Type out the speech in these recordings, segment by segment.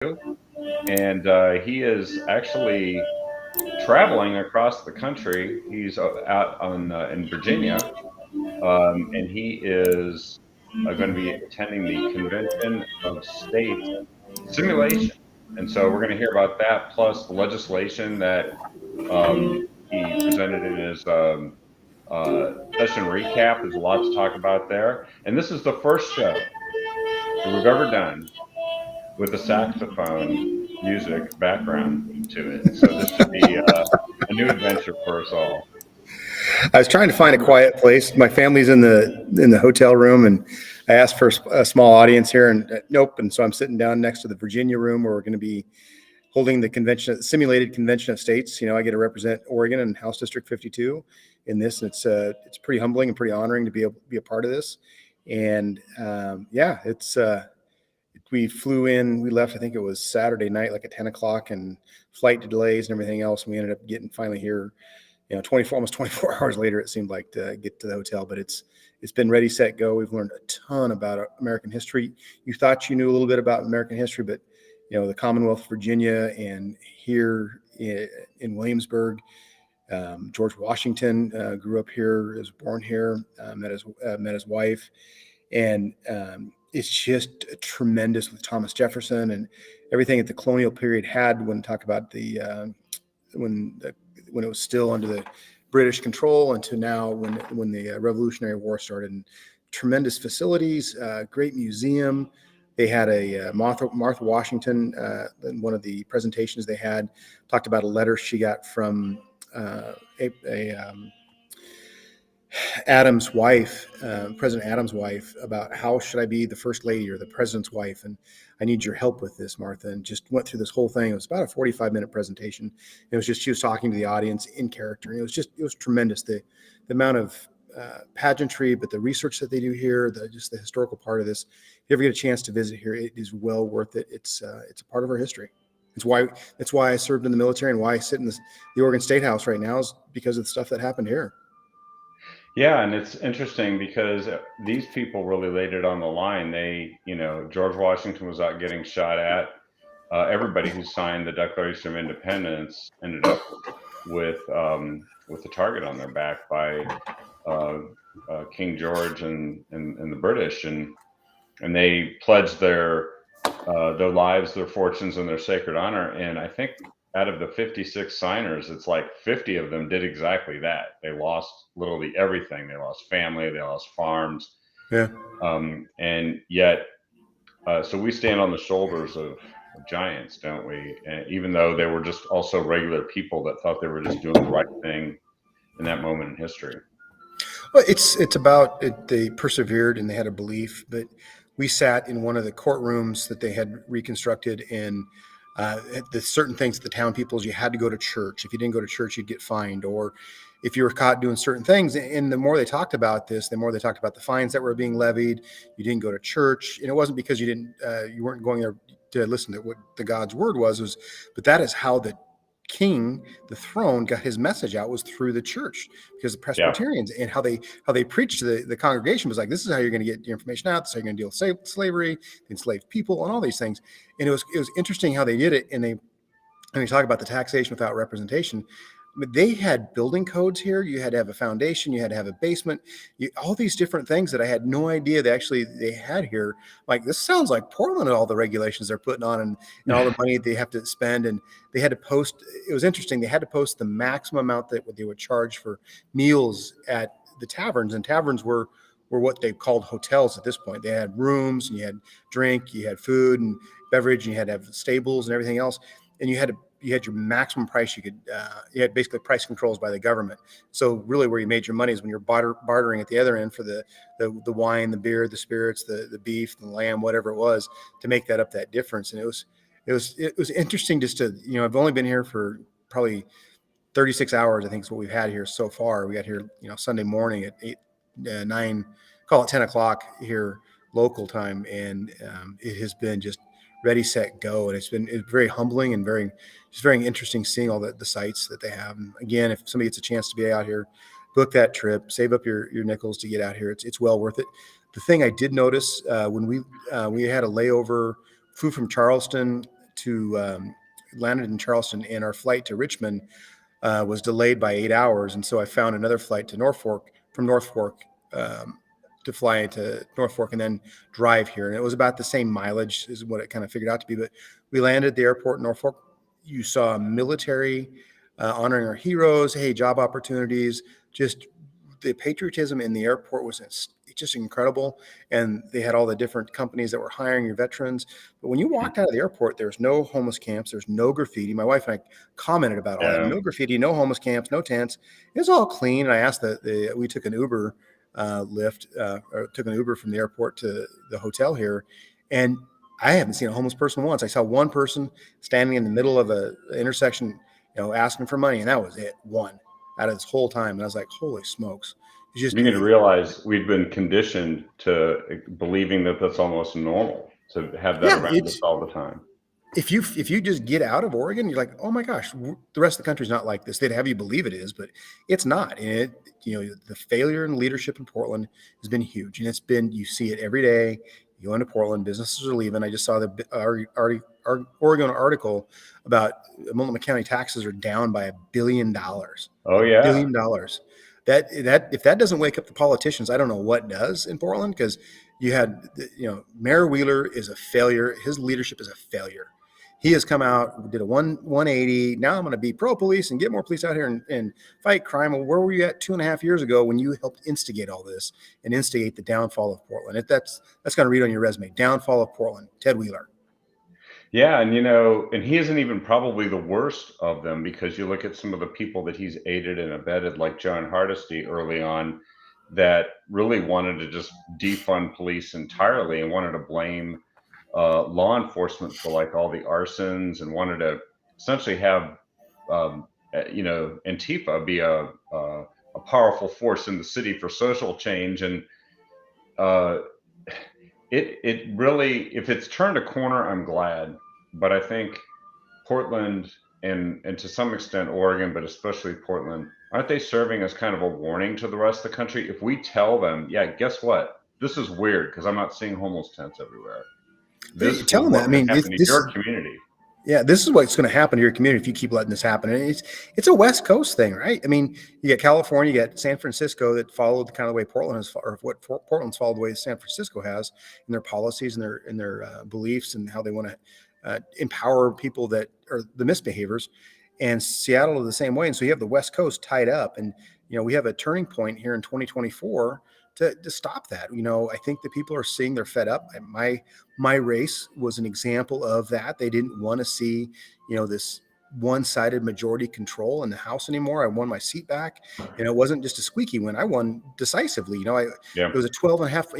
and he is actually traveling across the country. He's out on in Virginia, and he is going to be attending the Convention of States simulation. And so we're going to hear about that, plus the legislation that he presented in his session recap. There's a lot to talk about there. And this is the first show that we've ever done with a saxophone music background to it. So this should be a new adventure for us all. I was trying to find a quiet place. My family's in the hotel room, and I asked for a small audience here, and nope. And so I'm sitting down next to the Virginia room where we're going to be holding the simulated convention of states. I get to represent Oregon and House District 52 in this, and it's pretty humbling and pretty honoring to be a part of this. And yeah, we flew in. We left. I think it was Saturday night, like at 10 o'clock, and flight delays and everything else. And we ended up getting finally here. almost 24 hours later, it seemed like, to get to the hotel, but it's been ready, set, go. We've learned a ton about American history. You thought you knew a little bit about American history, but the Commonwealth of Virginia and here in Williamsburg, George Washington grew up here, was born here, met his wife, and it's just tremendous with Thomas Jefferson and everything that the colonial period had. When talk about when it was still under the British control, and to now when the Revolutionary War started. And tremendous facilities, great museum. They had a Martha Washington, one of the presentations they had, talked about a letter she got from Adams' wife, President Adams' wife, about how should I be the first lady or the president's wife, and I need your help with this, Martha. And just went through this whole thing. It was about a 45-minute presentation. It was just she was talking to the audience in character, and it was tremendous. The amount of pageantry, but the research that they do here, just the historical part of this. If you ever get a chance to visit here, it is well worth it. It's a part of our history. That's why I served in the military, and why I sit in the Oregon State House right now, is because of the stuff that happened here. Yeah, and it's interesting because these people really laid it on the line. George Washington was out getting shot at. Everybody who signed the Declaration of Independence ended up with a target on their back by King George and the British, and they pledged their lives, their fortunes, and their sacred honor. And I think out of the 56 signers, it's like 50 of them did exactly that. They lost literally everything. They lost family, they lost farms. Yeah. And yet, so we stand on the shoulders of giants, don't we? And even though they were just also regular people that thought they were just doing the right thing in that moment in history. Well, it's about it. They persevered and they had a belief. But we sat in one of the courtrooms that they had reconstructed, and the certain things that the town peoples, you had to go to church. If you didn't go to church, you'd get fined, or if you were caught doing certain things. And the more they talked about this, the more they talked about the fines that were being levied. You didn't go to church, and it wasn't because you weren't going there to listen to what the God's word was, but that is how the king, the throne, got his message out, was through the church, because the Presbyterians, and how they preached to the congregation was like, this is how you're going to get your information out. This is how you're going to deal with slavery, enslaved people, and all these things. And it was interesting how they did it. And we talk about the taxation without representation. They had building codes here. You had to have a foundation. You had to have a basement. All these different things that I had no idea they had here. Like, this sounds like Portland, and all the regulations they're putting on, and all the money they have to spend. And they had to post. It was interesting. They had to post the maximum amount that they would charge for meals at the taverns. And taverns were what they called hotels at this point. They had rooms, and you had drink, you had food and beverage, and you had to have stables and everything else. And you had your maximum price. You had basically price controls by the government. So really, where you made your money is when you're bartering at the other end for the wine, the beer, the spirits, the beef, the lamb, whatever it was, to make that up, that difference. And it was interesting just to, I've only been here for probably 36 hours, I think is what we've had here so far. We got here, Sunday morning at 9, call it 10 o'clock here local time. And it has been just ready, set, go. And it's very humbling and very interesting seeing all the sites that they have. And again, if somebody gets a chance to be out here, book that trip, save up your nickels to get out here. It's well worth it. The thing I did notice when we had a layover, flew from Charleston to landed in Charleston, and our flight to Richmond was delayed by 8 hours, and so I found another flight to Norfolk from Norfolk to fly into Norfolk and then drive here. And it was about the same mileage, is what it kind of figured out to be. But we landed at the airport in Norfolk. You saw military honoring our heroes, hey, job opportunities, just the patriotism in the airport was just incredible. And they had all the different companies that were hiring your veterans. But when you walked out of the airport, there's no homeless camps, there's no graffiti. My wife and I commented about all that. Yeah. No graffiti, no homeless camps, no tents. It was all clean. And I asked we took an Uber or took an Uber from the airport to the hotel here, and I haven't seen a homeless person once. I saw one person standing in the middle of a intersection, asking for money, and that was it. One out of this whole time, and I was like, "Holy smokes!" It's just You need to realize we've been conditioned to believing that that's almost normal to have that yeah, around us it's all the time. if you just get out of Oregon, you're like, oh my gosh, the rest of the country's not like this. They'd have you believe it is, but it's not. And the failure in leadership in Portland has been huge, and you see it every day. You go into Portland, businesses are leaving. I just saw our Oregon article about Multnomah County taxes are down by $1 billion. Oh A yeah. billion dollars. That if that doesn't wake up the politicians, I don't know what does in Portland, because you had Mayor Wheeler is a failure. His leadership is a failure. He has come out, did a 180. Now I'm going to be pro police and get more police out here and fight crime. Well, where were you at 2.5 years ago when you helped instigate all this and instigate the downfall of Portland? That's going to read on your resume. Downfall of Portland, Ted Wheeler. Yeah, and he isn't even probably the worst of them, because you look at some of the people that he's aided and abetted, like John Hardesty early on, that really wanted to just defund police entirely and wanted to blame law enforcement for like all the arsons, and wanted to essentially have Antifa be a powerful force in the city for social change. And uh, it really, if it's turned a corner, I'm glad. But I think Portland and to some extent Oregon, but especially Portland, aren't they serving as kind of a warning to the rest of the country? If we tell them, yeah, guess what? This is weird because I'm not seeing homeless tents everywhere. They This tell was them that. I what can mean, happen to your community. yeah, this is what's going to happen to your community if you keep letting this happen. And it's a West Coast thing, right? I mean, you got California, you got San Francisco that followed the kind of the way Portland has, or what Portland's followed the way San Francisco has in their policies and their beliefs and how they want to empower people that are the misbehaviors. And Seattle is the same way. And so you have the West Coast tied up, and we have a turning point here in 2024 to stop that. I think that people are seeing they're fed up. My race was an example of that. They didn't want to see, this one-sided majority control in the House anymore. I won my seat back, and it wasn't just a squeaky win. I won decisively. It Yeah. was a 12 and a half.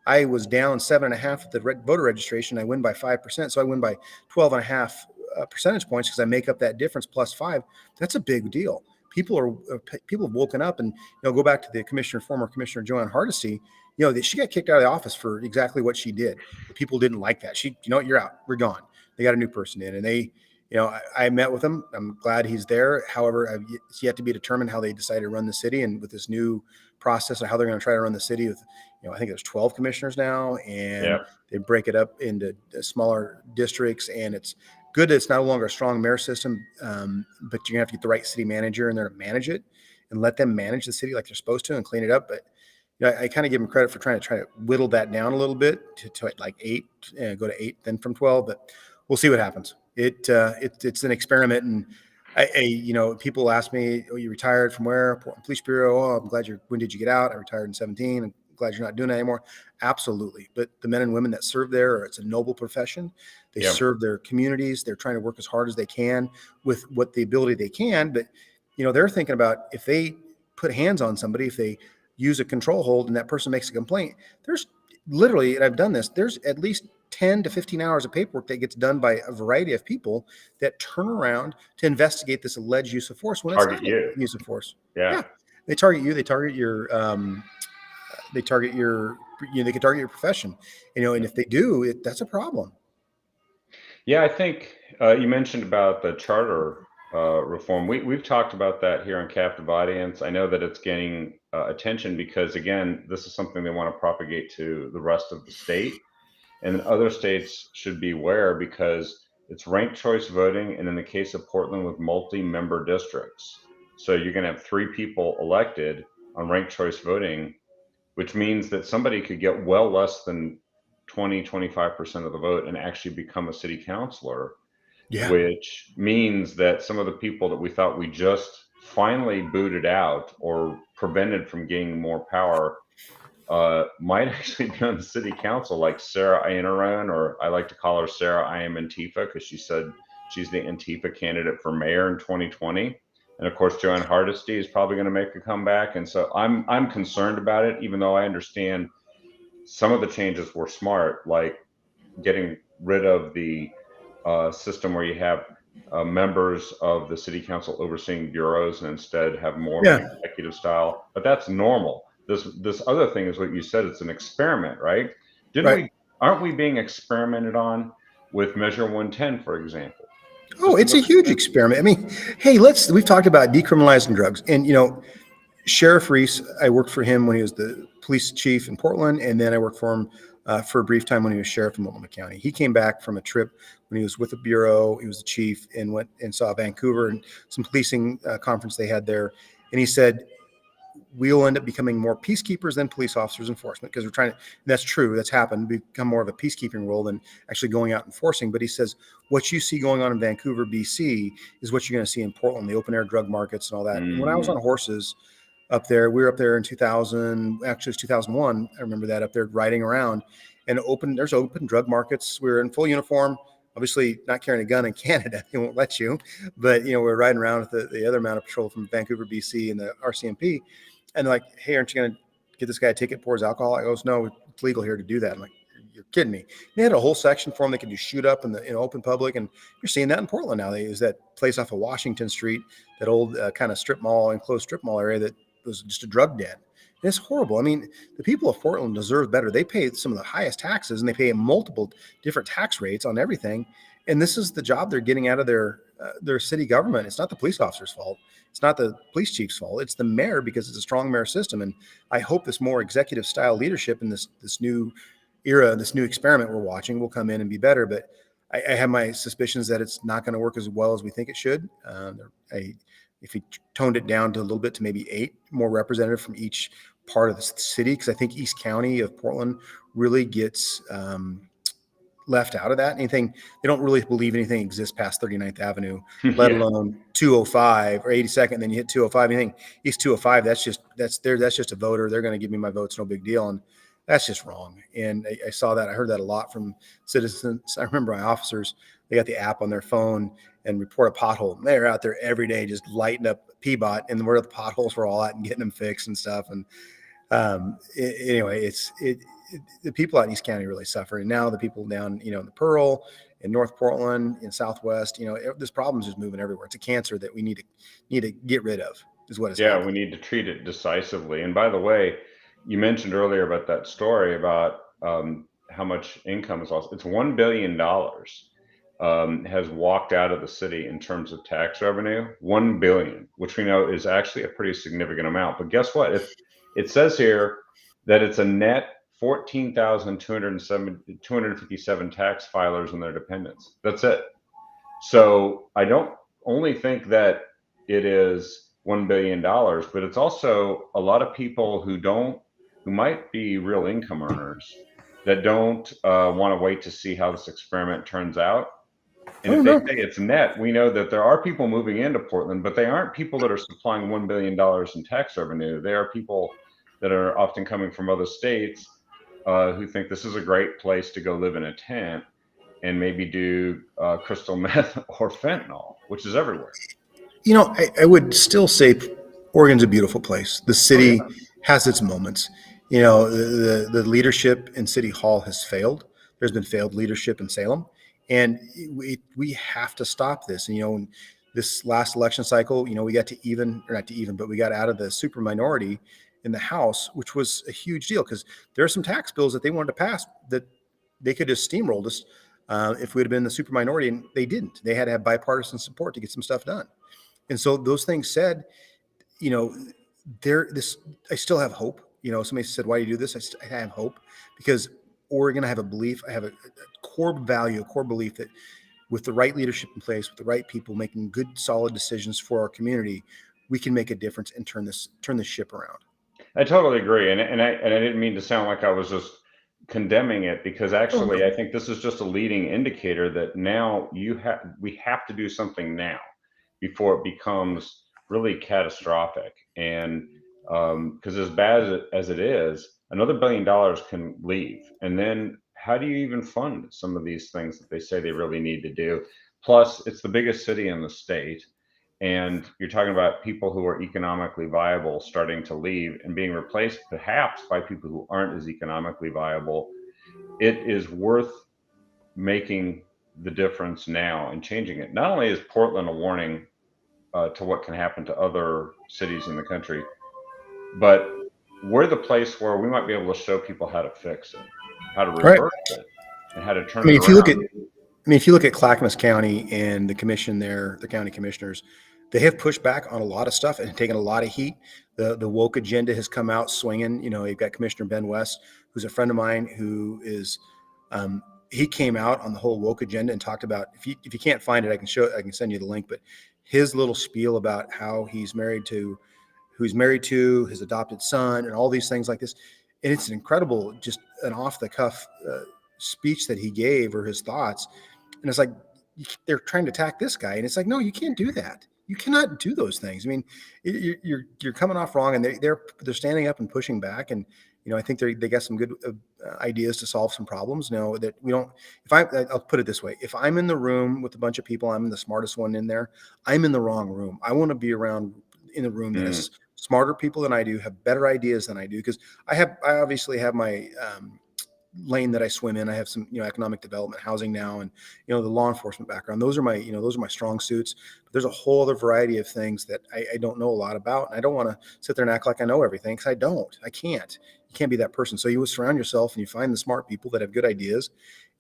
I was down 7.5 at the voter registration. I win by 5%, so I win by 12 and a half percentage points because I make up that difference plus 5. That's a big deal. People have woken up, and go back to the former commissioner Joanne Hardesty. She got kicked out of the office for exactly what she did. The people didn't like that. You're out. We're gone. They got a new person in, and I met with him. I'm glad he's there. However, it's yet to be determined how they decide to run the city, and with this new process of how they're going to try to run the city with, I think there's 12 commissioners now, and Yeah. they break it up into smaller districts, and it's good that it's no longer a strong mayor system, but you're gonna have to get the right city manager in there to manage it and let them manage the city like they're supposed to and clean it up. But I kind of give them credit for trying to whittle that down a little bit to like 8, go to 8, then from 12. But we'll see what happens. It's an experiment, and people ask me, "Oh, you retired from where?" Portland Police Bureau. Oh, I'm glad when did you get out? I retired in 17. I'm glad you're not doing that anymore. Absolutely. But the men and women that serve there, it's a noble profession. They Yeah. serve their communities. They're trying to work as hard as they can with what the ability they can. But, they're thinking about if they put hands on somebody, if they use a control hold and that person makes a complaint, there's literally, and I've done this, there's at least 10 to 15 hours of paperwork that gets done by a variety of people that turn around to investigate this alleged use of force when it's Target not a you. use of force. Yeah. Yeah. They target you. They target your, they target your, they can target your profession, and if they do, that's a problem. Yeah, I think you mentioned about the charter reform. We've talked about that here on Captive Audience. I know that it's gaining attention because, again, this is something they want to propagate to the rest of the state. and other states should beware because it's ranked choice voting, and in the case of Portland, with multi-member districts. So you're going to have three people elected on ranked choice voting, which means that somebody could get well less than 20-25% of the vote and actually become a city councilor, Yeah. which means that some of the people that we thought we just finally booted out or prevented from gaining more power might actually be on the city council, like Sarah Iannarone, or I like to call her Sarah I am Antifa, because she said she's the Antifa candidate for mayor in 2020. And of course, Joanne Hardesty is probably going to make a comeback. And so I'm concerned about it, even though I understand some of the changes were smart, like getting rid of the system where you have members of the city council overseeing bureaus and instead have more of an Yeah. executive style. But that's normal. This other thing is what you said. It's an experiment, right? Didn't Right. we? Aren't we being experimented on with Measure 110, for example? Oh, Just it's a another huge chance. experiment. I mean, hey, we've talked about decriminalizing drugs. And, Sheriff Reese, I worked for him when he was the police chief in Portland. And then I worked for him for a brief time when he was sheriff in Multnomah County. He came back from a trip when he was with the Bureau. He was the chief and went and saw Vancouver and some policing conference they had there. And he said, we'll end up becoming more peacekeepers than police officers enforcement because we're trying to, that's true, that's happened, become more of a peacekeeping role than actually going out enforcing. But he says what you see going on in Vancouver, BC is what you're going to see in Portland, the open air drug markets and all that. And when I was on Mm, horses up there, we were up there in 2000, actually it's 2001, I remember that, up there riding around, and there's open drug markets. We were in full uniform, obviously not carrying a gun in Canada, they won't let you, but we're riding around with the other mounted patrol from Vancouver, BC, and the RCMP. And they're like, hey, aren't you going to get this guy a ticket, pours alcohol? I goes, no, it's legal here to do that. I'm like, you're kidding me. They had a whole section for them they could do shoot up in the open public, and you're seeing that in Portland now. They use that place off of Washington Street, that old kind of strip mall, enclosed strip mall area that was just a drug den. And it's horrible. I mean, the people of Portland deserve better. They pay some of the highest taxes, and they pay multiple different tax rates on everything. And this is the job they're getting out of their city government. It's not the police officer's fault. It's not the police chief's fault. It's the mayor, because it's a strong mayor system. And I hope this more executive style leadership in this new era, this new experiment we're watching, will come in and be better. But I have my suspicions that it's not going to work as well as we think it should. If he toned it down to a little bit to maybe 8 more representative from each part of the city, because I think East County of Portland really gets left out of that. Anything, they don't really believe anything exists past 39th Avenue, let yeah, alone 205 or 82nd. Then you hit 205. Anything east 205, that's just a voter. They're going to give me my votes, no big deal. And that's just wrong. And I saw that. I heard that a lot from citizens. I remember my officers, they got the app on their phone and report a pothole. They're out there every day just lighting up Peabot and where the potholes were all at and getting them fixed and stuff. And anyway, the people out in East County really suffer, and now the people down, in the Pearl, in North Portland, in Southwest, this problem is just moving everywhere. It's a cancer that we need to get rid of, is what has yeah, we happened. need to treat it decisively. And by the way, you mentioned earlier about that story about how much income is lost. It's $1 billion has walked out of the city in terms of tax revenue. 1 billion, which we know is actually a pretty significant amount. But guess what? It says here that it's a net 14,257 tax filers and their dependents. That's it. So I don't only think that it is $1 billion, but it's also a lot of people who might be real income earners that don't want to wait to see how this experiment turns out. And Oh if they no. say it's net, we know that there are people moving into Portland, but they aren't people that are supplying $1 billion in tax revenue. They are people that are often coming from other states who think this is a great place to go live in a tent and maybe do crystal meth or fentanyl, which is everywhere. I would still say Oregon's a beautiful place. The Oh yeah, city has its moments. The leadership in City Hall has failed. There's been failed leadership in Salem, and we have to stop this. And in this last election cycle, we got to even, or not to even, but we got out of the super minority in the House, which was a huge deal because there are some tax bills that they wanted to pass that they could have steamrolled us if we had been the super minority, and they didn't. They had to have bipartisan support to get some stuff done. And so those things said, you know, there this I still have hope. Somebody said, "Why do you do this?" I have hope because we're going to have a belief. I have a core value, a core belief that with the right leadership in place, with the right people making good, solid decisions for our community, we can make a difference and turn this ship around. I totally agree, and I didn't mean to sound like I was just condemning it, because Oh no, actually I think this is just a leading indicator that now we have to do something now before it becomes really catastrophic. And because as bad as it is, another $1 billion can leave, and then how do you even fund some of these things that they say they really need to do? Plus, it's the biggest city in the state, and you're talking about people who are economically viable starting to leave and being replaced perhaps by people who aren't as economically viable. It is worth making the difference now and changing it. Not only is Portland a warning to what can happen to other cities in the country, but we're the place where we might be able to show people how to fix it, how to right. reverse it, and how to I turn mean, it if you look at, around. I mean, if you look at Clackamas County and the commission there, the county commissioners, they have pushed back on a lot of stuff and taken a lot of heat. The woke agenda has come out swinging. You know, you've got Commissioner Ben West, who's a friend of mine, who is, he came out on the whole woke agenda and talked about, if you can't find it, I can send you the link, but his little spiel about how he's married to, who he's married to, his adopted son, and all these things like this. And it's an incredible, just an off the cuff speech that he gave, or his thoughts. And it's like, they're trying to attack this guy. And it's like, no, you can't do that. You cannot do those things. I mean, you're coming off wrong, and they're standing up and pushing back. And, you know, I think they got some good ideas to solve some problems. You know, that we don't, I'll put it this way. If I'm in the room with a bunch of people, I'm the smartest one in there, I'm in the wrong room. I want to be around in the room that Mm, has smarter people than I do, have better ideas than I do. Because I obviously have my, lane that I swim in. I have some, economic development, housing now, and, the law enforcement background. Those are my strong suits. But there's a whole other variety of things that I don't know a lot about. And I don't want to sit there and act like I know everything, because I don't. I can't. You can't be that person. So you surround yourself and you find the smart people that have good ideas,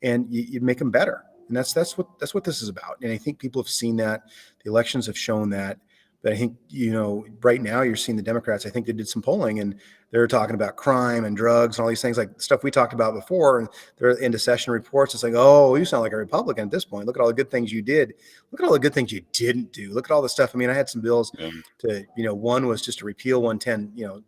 and you make them better. And that's what this is about. And I think people have seen that. The elections have shown that. But I think, right now you're seeing the Democrats. I think they did some polling, and they're talking about crime and drugs and all these things, like stuff we talked about before. And they're into session reports. It's like, oh, you sound like a Republican at this point. Look at all the good things you did. Look at all the good things you didn't do. Look at all the stuff. I mean, I had some bills yeah. to, one was just to repeal 110,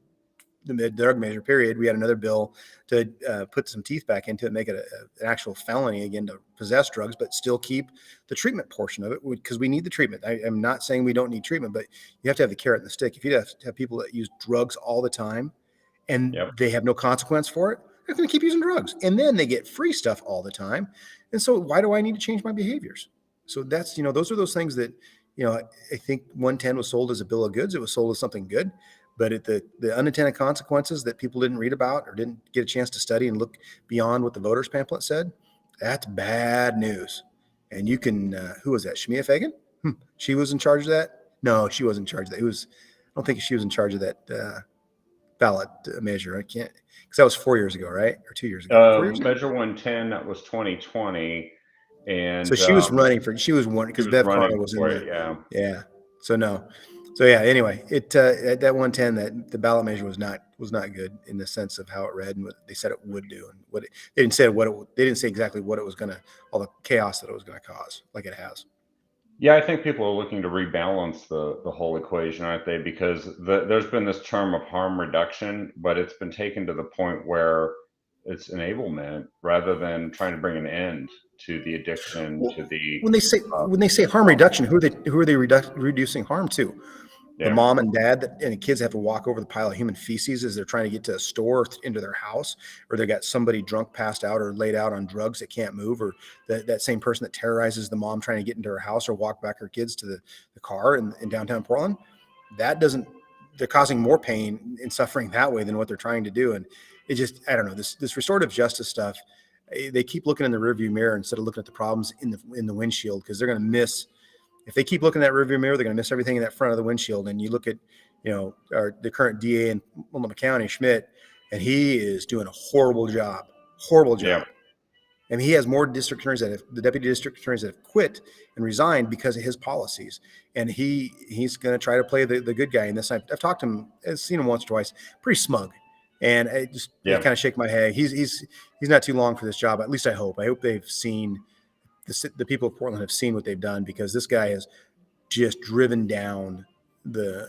the drug measure period. We had another bill to put some teeth back into it, make it an actual felony again to possess drugs, but still keep the treatment portion of it, because we need the treatment. I am not saying we don't need treatment, but you have to have the carrot and the stick. If you have people that use drugs all the time and Yep. they have no consequence for it, they're going to keep using drugs, and then they get free stuff all the time. And so why do I need to change my behaviors? So that's, those are those things that, I think 110 was sold as a bill of goods. It was sold as something good, but the unintended consequences that people didn't read about or didn't get a chance to study and look beyond what the voters pamphlet said, that's bad news. And you can, who was that? Shemia Fagan? She was in charge of that? No, she wasn't in charge of that. I don't think she was in charge of that ballot measure. I can't, because that was 4 years ago, right? Or 2 years ago? 4 years ago? Measure 110, that was 2020, So and she was running for, she was one, he because was Bev running Carter was in for it. the, Yeah. yeah. So no. So yeah, anyway, at that 110, that the ballot measure was not good in the sense of how it read and what they said it would do, and they didn't say they didn't say exactly what it was going to, all the chaos that it was going to cause, like it has. Yeah, I think people are looking to rebalance the whole equation, aren't they? Because there's been this term of harm reduction, but it's been taken to the point where it's enablement rather than trying to bring an end to the addiction, Well, to the when they say uh, when they say harm reduction, who are they reducing harm to? The yeah, mom and dad and the kids have to walk over the pile of human feces as they're trying to get to a store or into their house, or they got somebody drunk, passed out, or laid out on drugs that can't move, or that same person that terrorizes the mom trying to get into her house or walk back her kids to the car in downtown Portland. That doesn't, they're causing more pain and suffering that way than what they're trying to do. And it just, I don't know, this restorative justice stuff, they keep looking in the rearview mirror instead of looking at the problems in the windshield, because they're going to miss, if they keep looking at that rearview mirror, they're going to miss everything in that front of the windshield. And you look at, the current DA in Multnomah County, Schmidt, and he is doing a horrible yeah. job. I mean, he has more district attorneys the deputy district attorneys that have quit and resigned because of his policies. And he's going to try to play the good guy in this. I've talked to him, I've seen him once or twice, pretty smug. And I Yeah. kind of shake my head. He's not too long for this job. At least I hope. I hope they've seen the people of Portland have seen what they've done, because this guy has just driven down the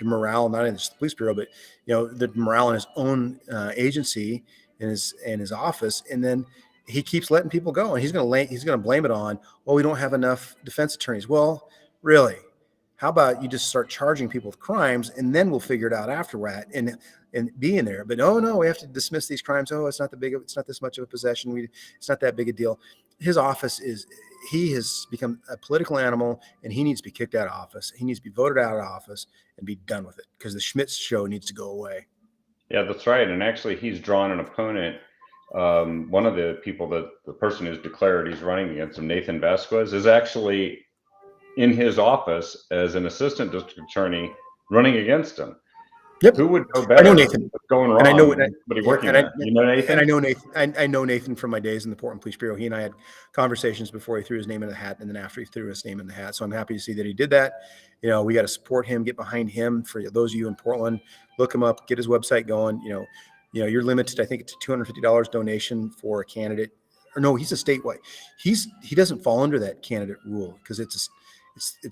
morale, not in the police bureau, but the morale in his own agency, in his office. And then he keeps letting people go, and he's going to blame it on, well, we don't have enough defense attorneys. Well, really, how about you just start charging people with crimes, and then we'll figure it out afterward, and being there. But oh no, we have to dismiss these crimes. Oh, it's not this much of a possession. It's not that big a deal. His office is He has become a political animal, and he needs to be kicked out of office. He needs to be voted out of office and be done with it, because the Schmitz show needs to go away. Yeah, that's right. And actually, he's drawn an opponent. One of the people that the person who's declared he's running against him, Nathan Vasquez, is actually in his office as an assistant district attorney running against him. Yep, Who would know I know better Nathan, what's going and I know wrong than somebody yeah, working there? You know and I Nathan? know Nathan. I know Nathan from my days in the Portland Police Bureau. He and I had conversations before he threw his name in the hat, and then after he threw his name in the hat. So I'm happy to see that he did that. We got to support him, get behind him. For those of you in Portland, look him up, get his website going. You're limited. I think it's $250 donation for a candidate. Or no, he's a statewide. He doesn't fall under that candidate rule, because it's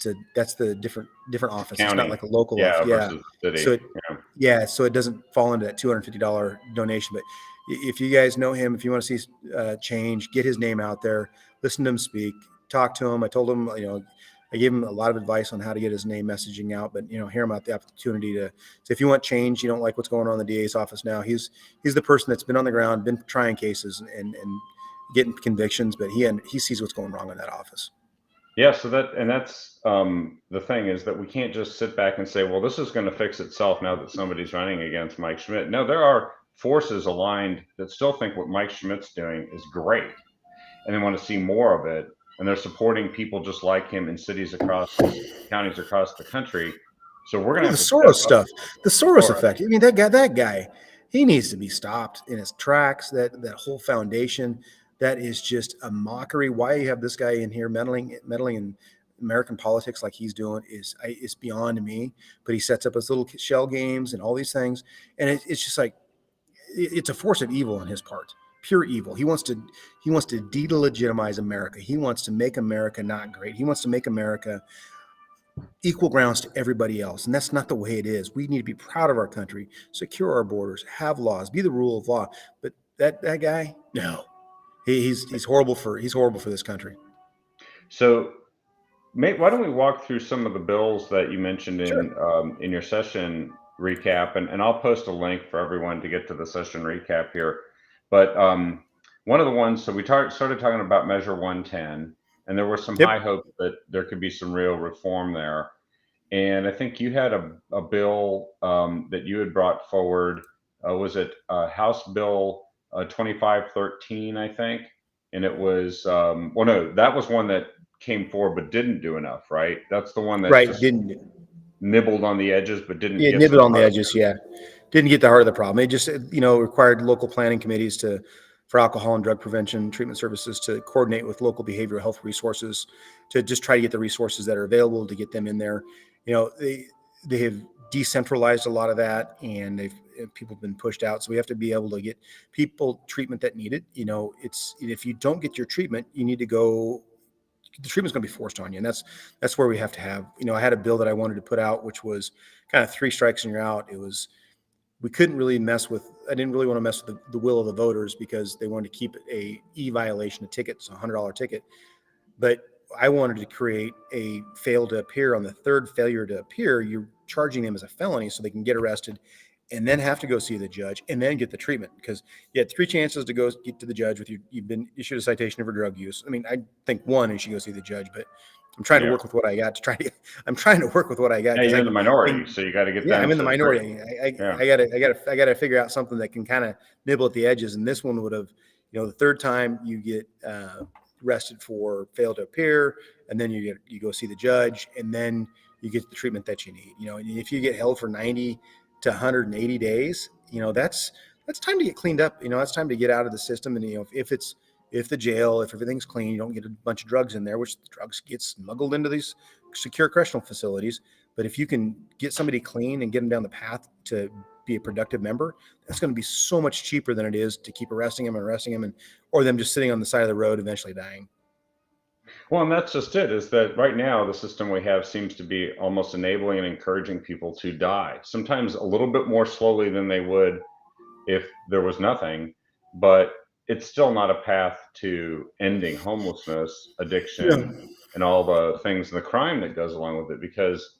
a that's the different office. It's not County. like a local Yeah, office. Yeah. versus city. So Yeah. so it doesn't fall into that $250 donation. But if you guys know him, if you want to see change, get his name out there, listen to him speak, talk to him. I told him, I gave him a lot of advice on how to get his name messaging out, but hear him out the opportunity to. So if you want change, you don't like what's going on in the DA's office now. He's the person that's been on the ground, been trying cases and getting convictions, but he sees what's going wrong in that office. Yeah, so that's the thing, is that we can't just sit back and say, well, this is going to fix itself now that somebody's running against Mike Schmidt. No, there are forces aligned that still think what Mike Schmidt's doing is great, and they want to see more of it, and they're supporting people just like him in cities across counties across the country. So we're going Well, to the have to step Soros up stuff, the Soros for it. effect. I mean, that guy, he needs to be stopped in his tracks. That whole foundation, that is just a mockery. Why you have this guy in here meddling in American politics like he's doing is beyond me. But he sets up his little shell games and all these things, and it's just like it's a force of evil on his part, pure evil. He wants to delegitimize America. He wants to make America not great. He wants to make America equal grounds to everybody else. And that's not the way it is. We need to be proud of our country, secure our borders, have laws, be the rule of law. But that guy, no, he's horrible for this country. So why don't we walk through some of the bills that you mentioned Sure. in your session recap, and I'll post a link for everyone to get to the session recap here. But one of the ones, so we started talking about Measure 110, and there were some Yep. high hopes that there could be some real reform there. And I think you had a bill that you had brought forward. Was it House Bill 2513, I think? And it was, well, no, that was one that came forward but didn't do enough, right? That's the one that Right. just Didn't nibbled on the edges but didn't Yeah, get to nibbled the on the heart of edges. Yeah. Didn't get the heart of the problem. It just, required local planning committees for alcohol and drug prevention treatment services to coordinate with local behavioral health resources to just try to get the resources that are available to get them in there. They have decentralized a lot of that, and people have been pushed out. So we have to be able to get people treatment that need it. If you don't get your treatment, you need to go. The treatment's going to be forced on you, and that's where we have to have. I had a bill that I wanted to put out, which was kind of three strikes and you're out. It was We couldn't really mess with. I didn't really want to mess with the will of the voters, because they wanted to keep a violation, a ticket, so $100 ticket. But I wanted to create a fail to appear. On the third failure to appear, you're charging them as a felony, so they can get arrested and then have to go see the judge and then get the treatment, because you had three chances to go get to the judge with you've been issued a citation for drug use. I mean, I think one, you should go see the judge, but I'm trying to Yeah. work with what I got I'm trying to work with what I got, Yeah, because you're in the I minority, so you got to get yeah, I'm them in the to agree. minority. Yeah. I gotta figure out something that can kind of nibble at the edges. And this one would have, the third time you get arrested for fail to appear, and then you go see the judge, and then you get the treatment that you need. And if you get held for 90 to 180 days, that's time to get cleaned up. That's time to get out of the system. And if everything's clean, you don't get a bunch of drugs in there, which the drugs get smuggled into these secure correctional facilities. But if you can get somebody clean and get them down the path to be a productive member, that's going to be so much cheaper than it is to keep arresting him, and or them just sitting on the side of the road eventually dying. Well, and that's just it, is that right now the system we have seems to be almost enabling and encouraging people to die, sometimes a little bit more slowly than they would if there was nothing, but it's still not a path to ending homelessness, addiction, Yeah. and all the things and the crime that goes along with it. Because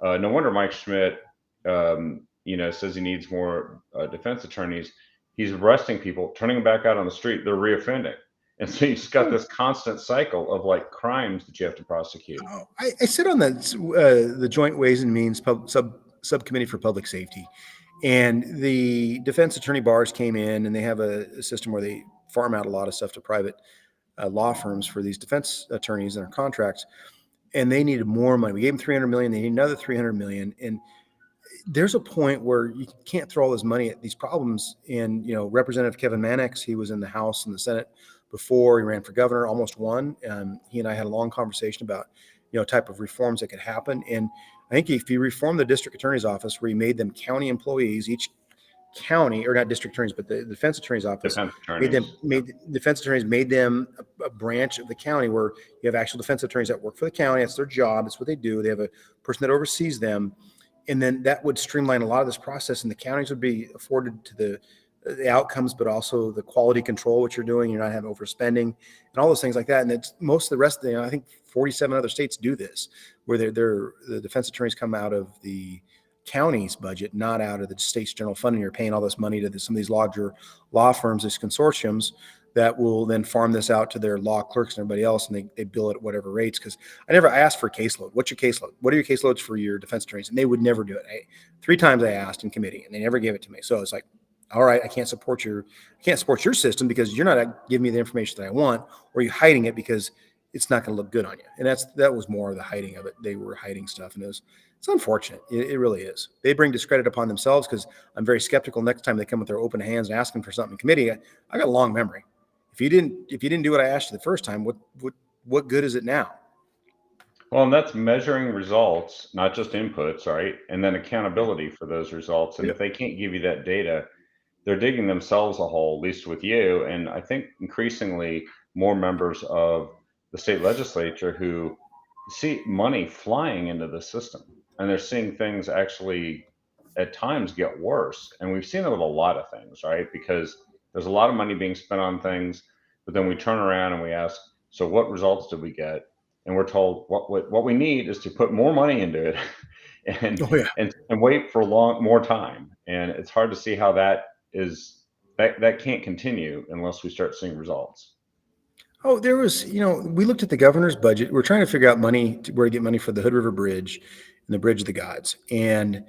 no wonder Mike Schmidt, says he needs more defense attorneys. He's arresting people, turning them back out on the street. They're reoffending, and so you've got this constant cycle of like crimes that you have to prosecute. Oh, I sit on the Joint Ways and Means Subcommittee for Public Safety, and the defense attorney bars came in, and they have a system where they farm out a lot of stuff to private law firms for these defense attorneys and their contracts, and they needed more money. We gave them 300 million. They need another 300 million, and there's a point where you can't throw all this money at these problems. And Representative Kevin Mannix, he was in the House and the Senate before he ran for governor, almost won. He and I had a long conversation about type of reforms that could happen. And I think if you reform the district attorney's office, where you made them county employees, each county, or not district attorneys, but the defense attorney's office Defense attorneys. made defense attorneys made them a branch of the county where you have actual defense attorneys that work for the county. That's their job. That's what they do. They have a person that oversees them, and then that would streamline a lot of this process, and the counties would be afforded to the outcomes, but also the quality control, what you're doing. You're not having overspending and all those things like that. And it's most of the rest of the, I think 47 other states do this, where the defense attorneys come out of the county's budget, not out of the state's general fund, and you're paying all this money to some of these larger law firms, these consortiums that will then farm this out to their law clerks and everybody else, and they bill it at whatever rates. Because I asked for a caseload. What's your caseload? What are your caseloads for your defense attorneys? And they would never do it. 3 times I asked in committee, and they never gave it to me. So it's like, all right, I can't support your system because you're not giving me the information that I want, or you're hiding it because it's not going to look good on you. And that was more of the hiding of it. They were hiding stuff, and it's unfortunate. It really is. They bring discredit upon themselves, because I'm very skeptical next time they come with their open hands and asking for something in committee. I got a long memory. If you didn't do what I asked you the first time, what good is it now? Well, and that's measuring results, not just inputs, right? And then accountability for those results. And if Yep. they can't give you that data, they're digging themselves a hole, at least with you. And I think increasingly more members of the state legislature who see money flying into the system, and they're seeing things actually at times get worse. And we've seen it with a lot of things, right? Because there's a lot of money being spent on things, but then we turn around and we ask, so what results did we get? And we're told what we need is to put more money into it and Oh yeah. and wait for more time. And it's hard to see how that can't continue unless we start seeing results. Oh, there was, we looked at the governor's budget. We're trying to figure out where to get money for the Hood River Bridge and the Bridge of the Gods. And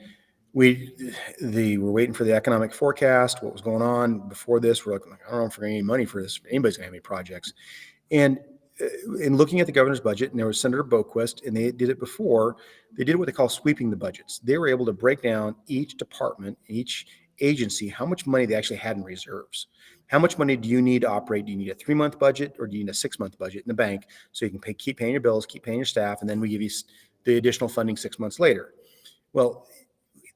we're waiting for the economic forecast, what was going on before this. We're like, I don't know if we're getting any money for this. Anybody's gonna have any projects. And in looking at the governor's budget, and there was Senator Boquist, and they did it before, they did what they call sweeping the budgets. They were able to break down each department, each agency, how much money they actually had in reserves. How much money do you need to operate? Do you need a 3-month budget, or do you need a 6-month budget in the bank so you can keep paying your bills, keep paying your staff, and then we give you the additional funding 6 months later? Well,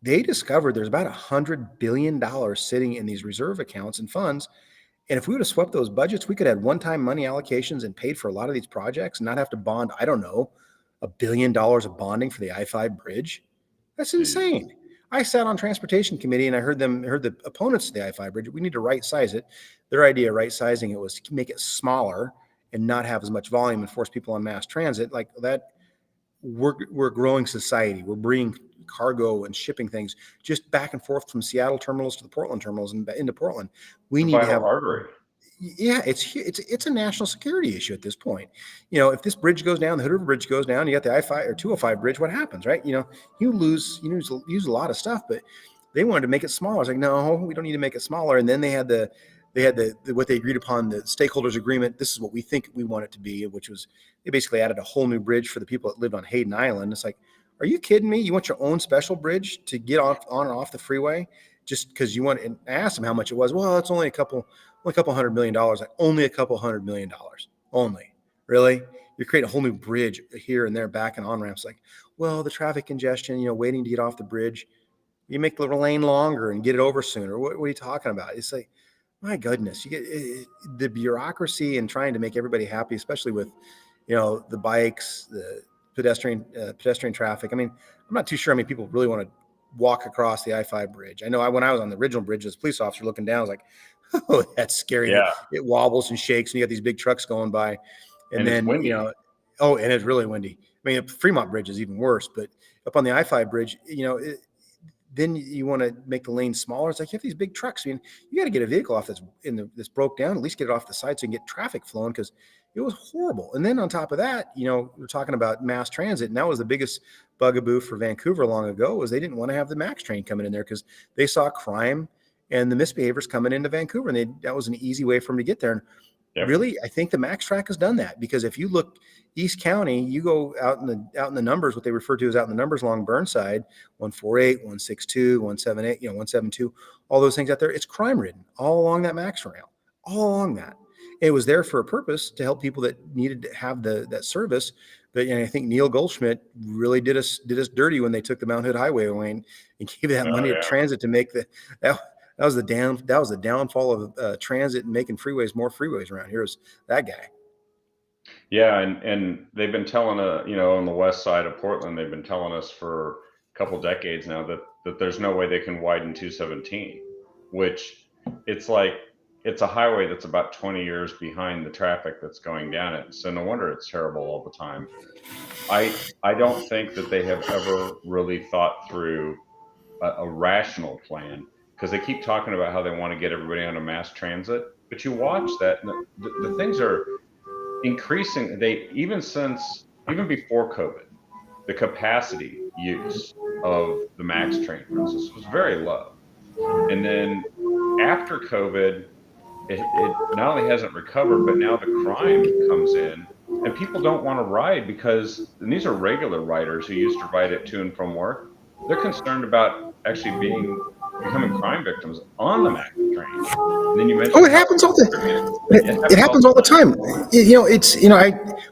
they discovered there's about $100 billion sitting in these reserve accounts and funds. And if we would have swept those budgets, we could have one-time money allocations and paid for a lot of these projects and not have to bond, I don't know, $1 billion of bonding for the I-5 bridge. That's Jeez. insane. I sat on transportation committee, and I heard the opponents of the I-5 bridge. We need to right size it. Their idea of right sizing it was to make it smaller and not have as much volume and force people on mass transit. Like that, we're a growing society. We're bringing cargo and shipping things just back and forth from Seattle terminals to the Portland terminals and into Portland. We It's a need to vital have, artery. yeah, it's a national security issue at this point. If this bridge goes down, the Hood River Bridge goes down, you got the I-5 or 205 bridge, what happens, right? You use a lot of stuff, but they wanted to make it smaller. I was like, no, we don't need to make it smaller. And then they had the what they agreed upon, the stakeholders agreement. This is what we think we want it to be, which was they basically added a whole new bridge for the people that lived on Hayden Island. It's like, are you kidding me? You want your own special bridge to get on and off the freeway just because you want? And I asked them how much it was. Well, it's only a couple $100 million. Like, only a couple $100 million. Only. Really? You're creating a whole new bridge here and there, back and on ramps. Like, well, the traffic congestion, waiting to get off the bridge. You make the lane longer and get it over sooner. What are you talking about? It's like, my goodness, you get the bureaucracy and trying to make everybody happy, especially with, the bikes, the pedestrian traffic. I mean, I'm not too sure how many people really want to walk across the I-5 bridge. I know when I was on the original bridge as a police officer looking down, I was like, oh, that's scary. Yeah, It wobbles and shakes, and you got these big trucks going by, and and it's then windy. oh, and it's really windy. I mean, Fremont Bridge is even worse, but up on the I-5 bridge, then you want to make the lane smaller. It's like you have these big trucks. I mean, you got to get a vehicle off that's broke down. At least get it off the side so you can get traffic flowing, because it was horrible. And then on top of that, we're talking about mass transit, and that was the biggest bugaboo for Vancouver long ago, was they didn't want to have the MAX train coming in there because they saw crime and the misbehaviors coming into Vancouver, and that was an easy way for them to get there. And Yep. really, I think the Max Track has done that, because if you look East County, you go out in the numbers, what they refer to as out in the numbers along Burnside, 148, 162, 178, 172, all those things out there. It's crime ridden all along that Max rail, all along that. It was there for a purpose to help people that needed to have that service. But I think Neil Goldschmidt really did us dirty when they took the Mount Hood Highway away and gave that Oh money to yeah. transit to make that that was the downfall of transit and making more freeways around here, was that guy. Yeah, and they've been telling on the west side of Portland, they've been telling us for a couple decades now that there's no way they can widen 217, which it's like it's a highway that's about 20 years behind the traffic that's going down it. So no wonder it's terrible all the time. I don't think that they have ever really thought through a rational plan, because they keep talking about how they want to get everybody on a mass transit, but you watch that and the things are increasing. They even before COVID, the capacity use of the Max train, for instance, was very low. And then after COVID, it not only hasn't recovered, but now the crime comes in, and people don't want to ride because, and these are regular riders who used to ride it to and from work. They're concerned about actually becoming crime victims on the Max train. And then you Oh, mentioned it how happens all distributed. the It it happens all happens all the the time. time. It's I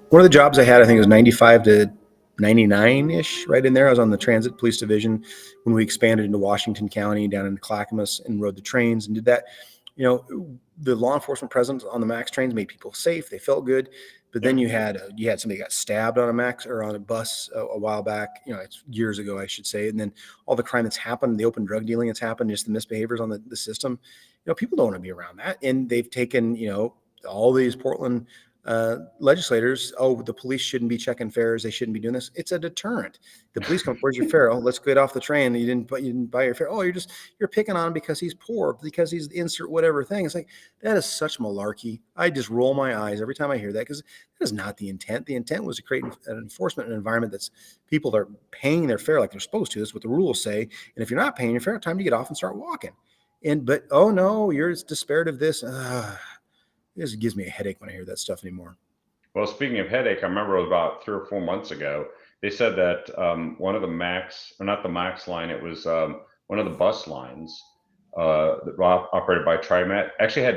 one of the jobs I had, I think it was 95 to 99 ish, right in there. I was on the Transit Police Division when we expanded into Washington County, down into Clackamas, and rode the trains and did that. The law enforcement presence on the Max trains made people safe. They felt good. But then Yep. you had somebody got stabbed on a Max or on a bus a while back. It's years ago, I should say. And then all the crime that's happened, the open drug dealing that's happened, just the misbehaviors on the system. People don't want to be around that. And they've taken, all these Portland legislators, oh, the police shouldn't be checking fares. They shouldn't be doing this. It's a deterrent. The police come, where's your fare? Oh, let's get off the train. You didn't buy your fare. Oh, you're picking on him because he's poor, because he's insert whatever thing. It's like, that is such malarkey. I just roll my eyes every time I hear that, because that is not the intent. The intent was to create an enforcement environment that's people are paying their fare like they're supposed to. That's what the rules say. And if you're not paying your fare, time to get off and start walking. But oh no, you're disparate of this. It just gives me a headache when I hear that stuff anymore. Well, speaking of headache, I remember it was about 3 or 4 months ago. They said that one of the Max, or not the Max line, it was one of the bus lines that operated by TriMet, actually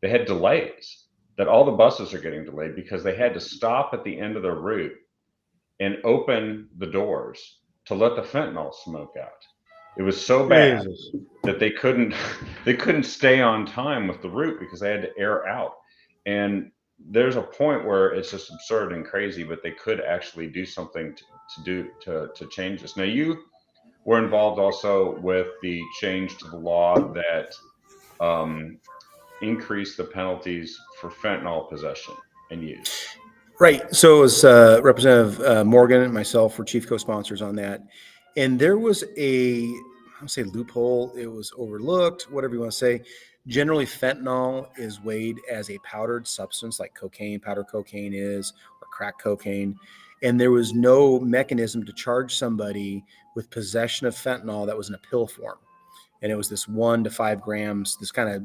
they had delays. That all the buses are getting delayed because they had to stop at the end of their route and open the doors to let the fentanyl smoke out. It was so bad Jesus. that they couldn't they couldn't stay on time with the route because they had to air out. And there's a point where it's just absurd and crazy, but they could actually do something to change this. Now, you were involved also with the change to the law that um, increased the penalties for fentanyl possession and use. Right. So it was Representative Morgan and myself were chief co-sponsors on that, and there was I don't say loophole. It was overlooked, whatever you want to say. Generally, fentanyl is weighed as a powdered substance, like cocaine, powder cocaine is, or crack cocaine, and there was no mechanism to charge somebody with possession of fentanyl that was in a pill form, and it was this 1 to 5 grams, this kind of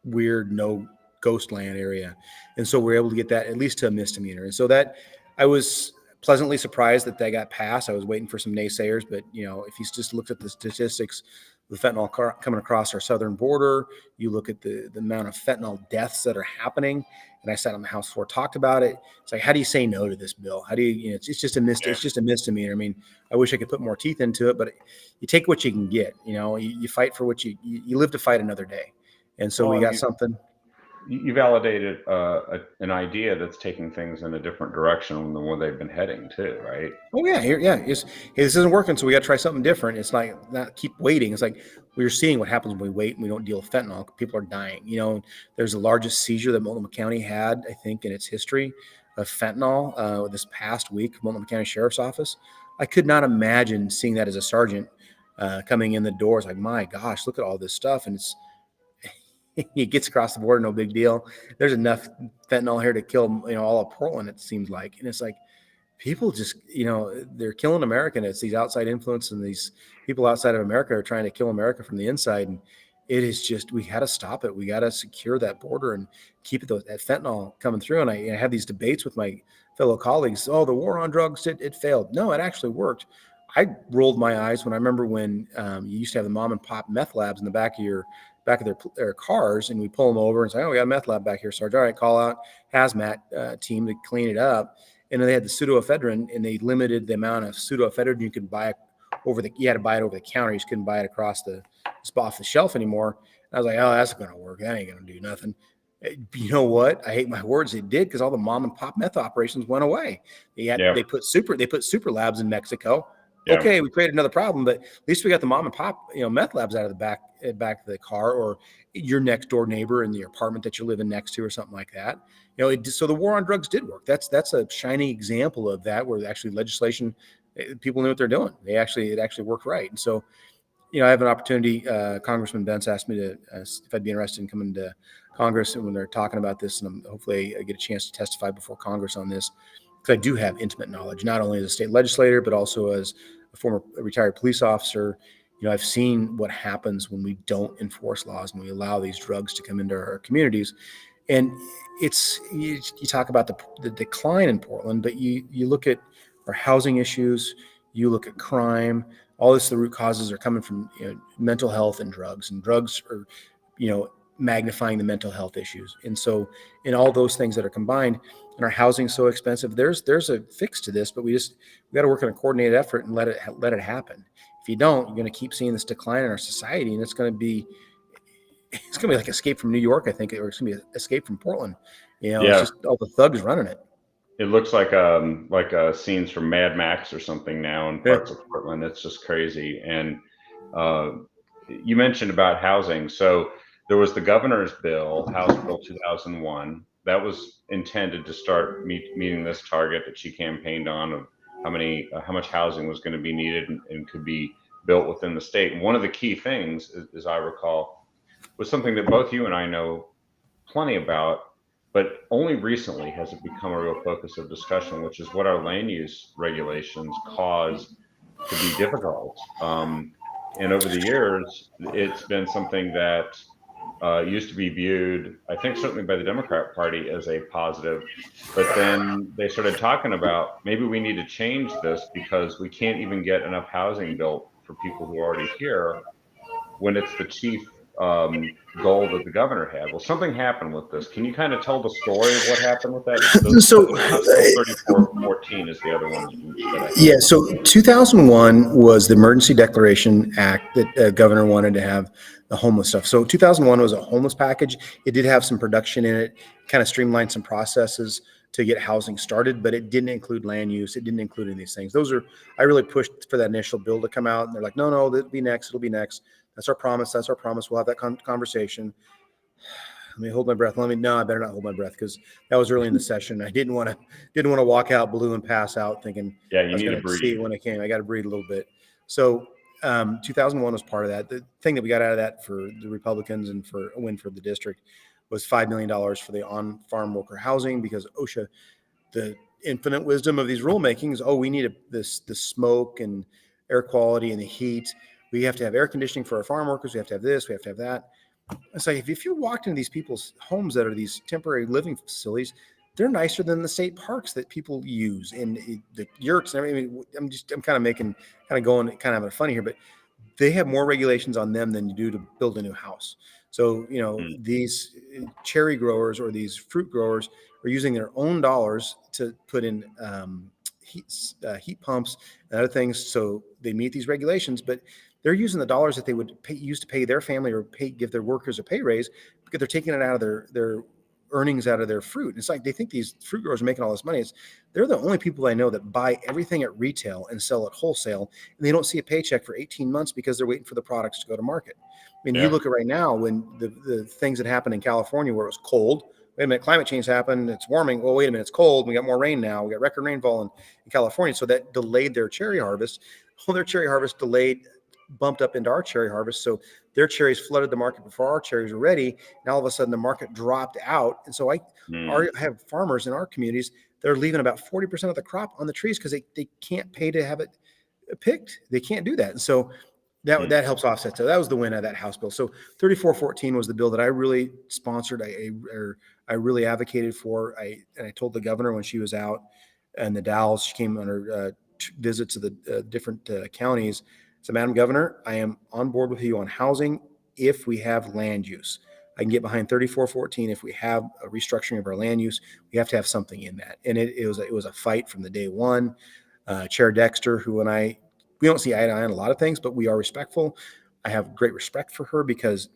weird no ghost land area. And so we're able to get that at least to a misdemeanor. And so that I was pleasantly surprised that they got passed. I was waiting for some naysayers, but if you just looked at the statistics, the fentanyl coming across our southern border, you look at the amount of fentanyl deaths that are happening. And I sat on the House floor, talked about it. It's like, how do you say no to this bill? How do it's just a Yeah. it's just a misdemeanor. I mean, I wish I could put more teeth into it, but you take what you can get. You fight for what you live to fight another day. And so Well, we and got something. you validated an idea that's taking things in a different direction than where they've been heading too, right? Oh yeah, hey, this isn't working, so we got to try something different. It's like not keep waiting. It's like we're seeing what happens when we wait and we don't deal with fentanyl. People are dying. There's the largest seizure that Multnomah County had, I think, in its history of fentanyl this past week. Multnomah County Sheriff's Office. I could not imagine seeing that as a sergeant coming in the doors. Like, my gosh, look at all this stuff, and it gets across the border, no big deal. There's enough fentanyl here to kill all of Portland. It seems like, and it's like people just they're killing America, and it's these outside influence and these people outside of America are trying to kill America from the inside. And it is just, we got to stop it. We got to secure that border and keep that fentanyl coming through. And I have these debates with my fellow colleagues. Oh, the war on drugs, it failed. No, it actually worked. I rolled my eyes when I remember when you used to have the mom and pop meth labs in the back of their cars, and we pull them over and say, "Oh, we got a meth lab back here, Sarge. All right, call out hazmat team to clean it up." And then they had the pseudoephedrine, and they limited the amount of pseudoephedrine you could buy you had to buy it over the counter. You just couldn't buy it off the shelf anymore. And I was like, oh, that's going to work. That ain't going to do nothing. You know what? I hate my words. It did, because all the mom and pop meth operations went away. Yeah, They put super labs in Mexico. yeah, Okay, we created another problem, but at least we got the mom and pop meth labs out of the back of the car, or your next door neighbor in the apartment that you're living next to, or something like that. So the war on drugs did work. That's a shining example of that, where actually legislation, people knew what they're doing. It actually worked right. And so, I have an opportunity. Congressman Bentz asked me to if I'd be interested in coming to Congress, and when they're talking about this, and hopefully I get a chance to testify before Congress on this, because I do have intimate knowledge, not only as a state legislator, but also as a former retired police officer. I've seen what happens when we don't enforce laws and we allow these drugs to come into our communities. And you talk about the decline in Portland, but you look at our housing issues, you look at crime, all this, the root causes are coming from mental health, and drugs are magnifying the mental health issues. And so in all those things that are combined, and our housing is so expensive, there's a fix to this, but we got to work in a coordinated effort and let it happen. If you don't, you're going to keep seeing this decline in our society, and it's going to be like Escape from New York, I think, or it's going to be Escape from Portland. It's yeah. just all the thugs running it. It looks like scenes from Mad Max or something now in Yeah. parts of Portland. It's just crazy. And uh, you mentioned about housing. So there was the governor's bill, House Bill 2001, that was intended to start meeting this target that she campaigned on, of how much housing was going to be needed and could be built within the state. And one of the key things, as I recall, was something that both you and I know plenty about, but only recently has it become a real focus of discussion, which is what our land use regulations cause to be difficult. And over the years, it's been something that used to be viewed, I think, certainly by the Democrat Party as a positive. But then they started talking about, maybe we need to change this because we can't even get enough housing built for people who are already here, when it's the chief goal that the governor had. Well, something happened with this. Can you kind of tell the story of what happened with that? So House Bill 3414 is the other one that I yeah, have. so 2001 was the Emergency Declaration Act that governor wanted to have the homeless stuff. So 2001 was a homeless package. It did have some production in it, kind of streamlined some processes to get housing started, but it didn't include land use. It didn't include any of these things. I really pushed for that initial bill to come out, and they're like, no, it'll be next. It'll be next. That's our promise. That's our promise. We'll have that conversation. Let me hold my breath. No, I better not hold my breath, because that was early in the session. I didn't want to walk out blue and pass out thinking Yeah, I you was need to going to see breathe. it when it came. I got to breathe a little bit. So 2001 was part of that. The thing that we got out of that for the Republicans and for a win for the district was $5 million for the on-farm worker housing, because OSHA, the infinite wisdom of these rulemakings, we need the smoke and air quality and the heat. We have to have air conditioning for our farm workers. We have to have this. We have to have that. It's like, if you walked into these people's homes that are these temporary living facilities, they're nicer than the state parks that people use and the yurts and everything. I mean, I'm kind of making, kind of going, kind of having fun here, but they have more regulations on them than you do to build a new house. So, mm, these cherry growers or these fruit growers are using their own dollars to put in heat pumps and other things so they meet these regulations, but they're using the dollars that they would use to pay their family or give their workers a pay raise because they're taking it out of their earnings out of their fruit. It's like they think these fruit growers are making all this money. They're the only people I know that buy everything at retail and sell at wholesale, and they don't see a paycheck for 18 months because they're waiting for the products to go to market. I mean, you yeah. look at right now when the things that happened in California where it was cold. Wait a minute, climate change happened. It's warming. Well, wait a minute, it's cold. We got more rain now. We got record rainfall in California. So that delayed their cherry harvest. Well, their cherry harvest delayed, bumped up into our cherry harvest. So their cherries flooded the market before our cherries were ready. And all of a sudden the market dropped out. And so I Mm, have farmers in our communities that are leaving about 40% of the crop on the trees because they can't pay to have it picked. They can't do that. And so that mm, that helps offset. So that was the win of that House bill. So 3414 was the bill that I really sponsored. I really advocated for. I told the governor when she was out in the Dalles, she came on her visit to the different counties. So, Madam Governor, I am on board with you on housing if we have land use. I can get behind 3414 if we have a restructuring of our land use. We have to have something in that, and it was a fight from the day one. Chair Dexter, who and I, we don't see eye to eye on a lot of things, but we are respectful. I have great respect for her because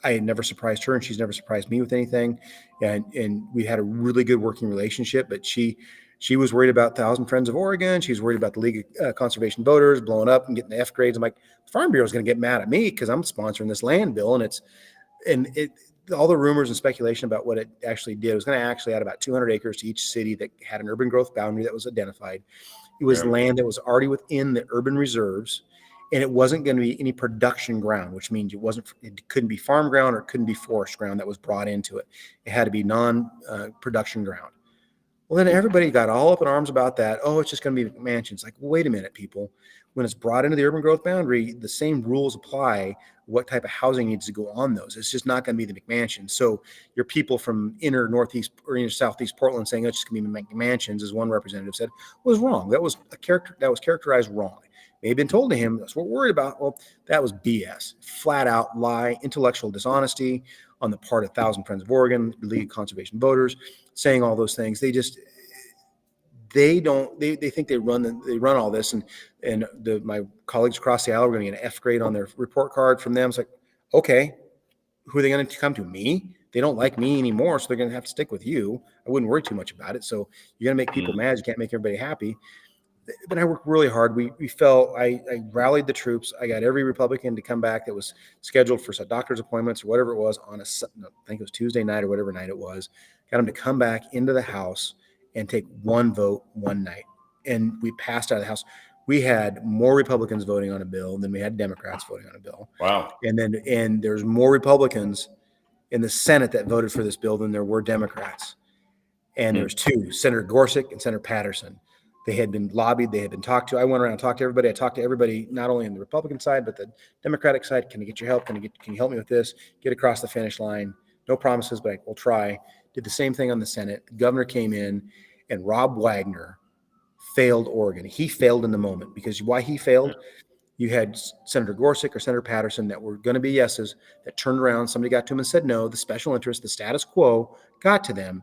I had never surprised her and she's never surprised me with anything. And we had a really good working relationship, but she was worried about Thousand Friends of Oregon. She was worried about the League of Conservation Voters blowing up and getting the F grades. I'm like, Farm Bureau is going to get mad at me because I'm sponsoring this land bill. And all the rumors and speculation about what it actually did, was going to actually add about 200 acres to each city that had an urban growth boundary that was identified. It was yeah. land that was already within the urban reserves, and it wasn't going to be any production ground, which means it couldn't be farm ground or it couldn't be forest ground that was brought into it. It had to be non-production ground. Well, then everybody got all up in arms about that. Oh, it's just going to be mansions. Like, wait a minute, people. When it's brought into the urban growth boundary, the same rules apply. What type of housing needs to go on those? It's just not going to be the McMansions. So your people from inner northeast or inner southeast Portland saying it's just going to be McMansions, as one representative said, was wrong. That was characterized wrong. They had been told to him, that's what we're worried about. Well, that was BS, flat out lie, intellectual dishonesty on the part of Thousand Friends of Oregon, League of Conservation Voters, saying all those things. They think they run all this, and my colleagues across the aisle are going to get an F grade on their report card from them. It's like, okay, who are they going to come to? Me? They don't like me anymore, so they're going to have to stick with you. I wouldn't worry too much about it. So you're going to make people Mm, mad. You can't make everybody happy. But I worked really hard. We felt I rallied the troops. I got every Republican to come back that was scheduled for some doctor's appointments or whatever it was on I think it was Tuesday night or whatever night it was. Got them to come back into the House and take one vote one night, and we passed out of the House. We had more Republicans voting on a bill than we had Democrats voting on a bill, wow. and there's more Republicans in the Senate that voted for this bill than there were Democrats. And there Mm, was two, Senator Gorsuch and Senator Patterson. They had been lobbied. They had been talked to. I went around and talked to everybody. I talked to everybody, not only on the Republican side, but the Democratic side. Can I get your help? Can you help me with this? Get across the finish line. No promises, but we'll try. Did the same thing on the Senate. The governor came in, and Rob Wagner failed Oregon. He failed in the moment because why he yeah. failed? You had Senator Gorsuch or Senator Patterson that were going to be yeses that turned around. Somebody got to them and said no. The special interest, the status quo, got to them,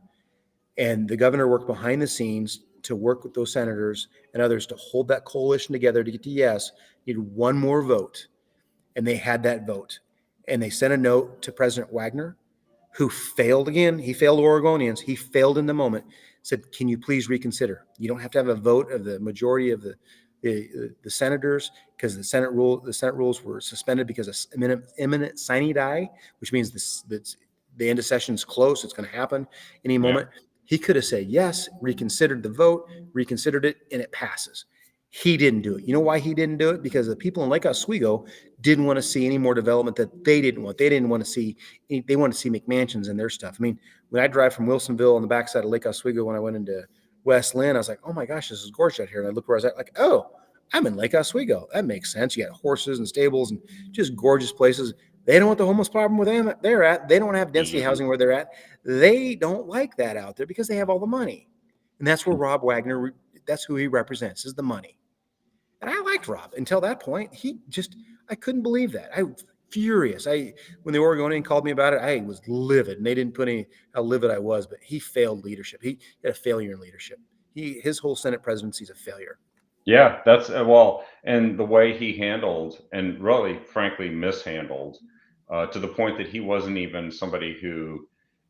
and the governor worked behind the scenes to work with those senators and others to hold that coalition together to get to yes. Needed one more vote, and they had that vote. And they sent a note to President Wagner, who failed again. He failed Oregonians. He failed in the moment. Said, "Can you please reconsider? You don't have to have a vote of the majority of the senators because the Senate rules were suspended because of imminent sine die, which means the end of session is close. It's going to happen any Yeah. moment." He could have said yes, reconsidered the vote, reconsidered it, and it passes. He didn't do it. You know why he didn't do it? Because the people in Lake Oswego didn't want to see any more development that they didn't want. They didn't want to see. They wanted to see McMansions and their stuff. I mean, when I drive from Wilsonville on the backside of Lake Oswego, when I went into West Lynn, I was like, "Oh my gosh, this is gorgeous out here." And I looked where I was at, like, "Oh, I'm in Lake Oswego. That makes sense. You got horses and stables and just gorgeous places." They don't want the homeless problem where they're at. They don't want to have density Mhm. housing where they're at. They don't like that out there because they have all the money. And that's where Rob Wagner, that's who he represents, is the money. And I liked Rob until that point. I couldn't believe that. I was furious. When the Oregonian called me about it, I was livid, and they didn't put any how livid I was. But he failed leadership. He had a failure in leadership. His whole Senate presidency is a failure. Yeah, that's well, and the way he handled and really, frankly, mishandled, to the point that he wasn't even somebody who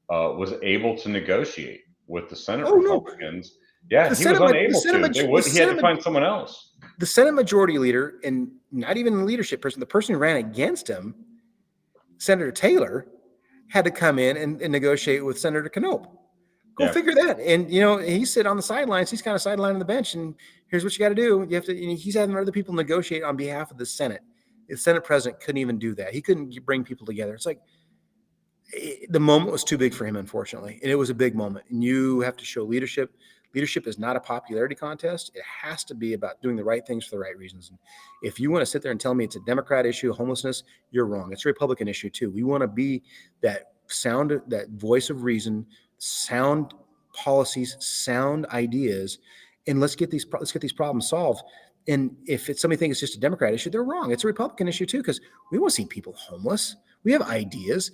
was able to negotiate with the Senate Oh no, Republicans. Yeah, the he was Senate, the unable to. Senate, the He had to Senate, find someone else. the Senate Majority Leader, and not even the leadership person, the person who ran against him, Senator Taylor, had to come in and negotiate with Senator Knopp. Go Yeah, figure that. And he's sitting on the sidelines. He's kind of sidelining the bench. And here's what you got to do. You have to. He's having other people negotiate on behalf of the Senate. The Senate president couldn't even do that. He couldn't bring people together. It's like the moment was too big for him, unfortunately, and it was a big moment. And you have to show leadership. Leadership is not a popularity contest. It has to be about doing the right things for the right reasons. And if you want to sit there and tell me it's a Democrat issue, homelessness, you're wrong. It's a Republican issue too. We want to be that voice of reason, sound policies, sound ideas, and let's get these problems solved. And if somebody thinks it's just a Democrat issue, they're wrong. It's a Republican issue too, because we want to see people homeless. We have ideas.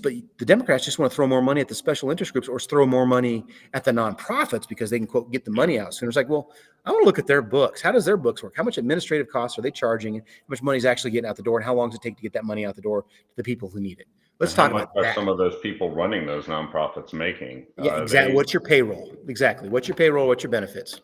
But the Democrats just want to throw more money at the special interest groups or throw more money at the nonprofits because they can quote get the money out sooner. It's like, well, I want to look at their books. How does their books work? How much administrative costs are they charging? How much money is actually getting out the door? And how long does it take to get that money out the door to the people who need it? and Let's how talk much about are that. some of those people running those nonprofits making? Yeah, exactly. They, What's your payroll? Exactly. What's your payroll? What's your benefits?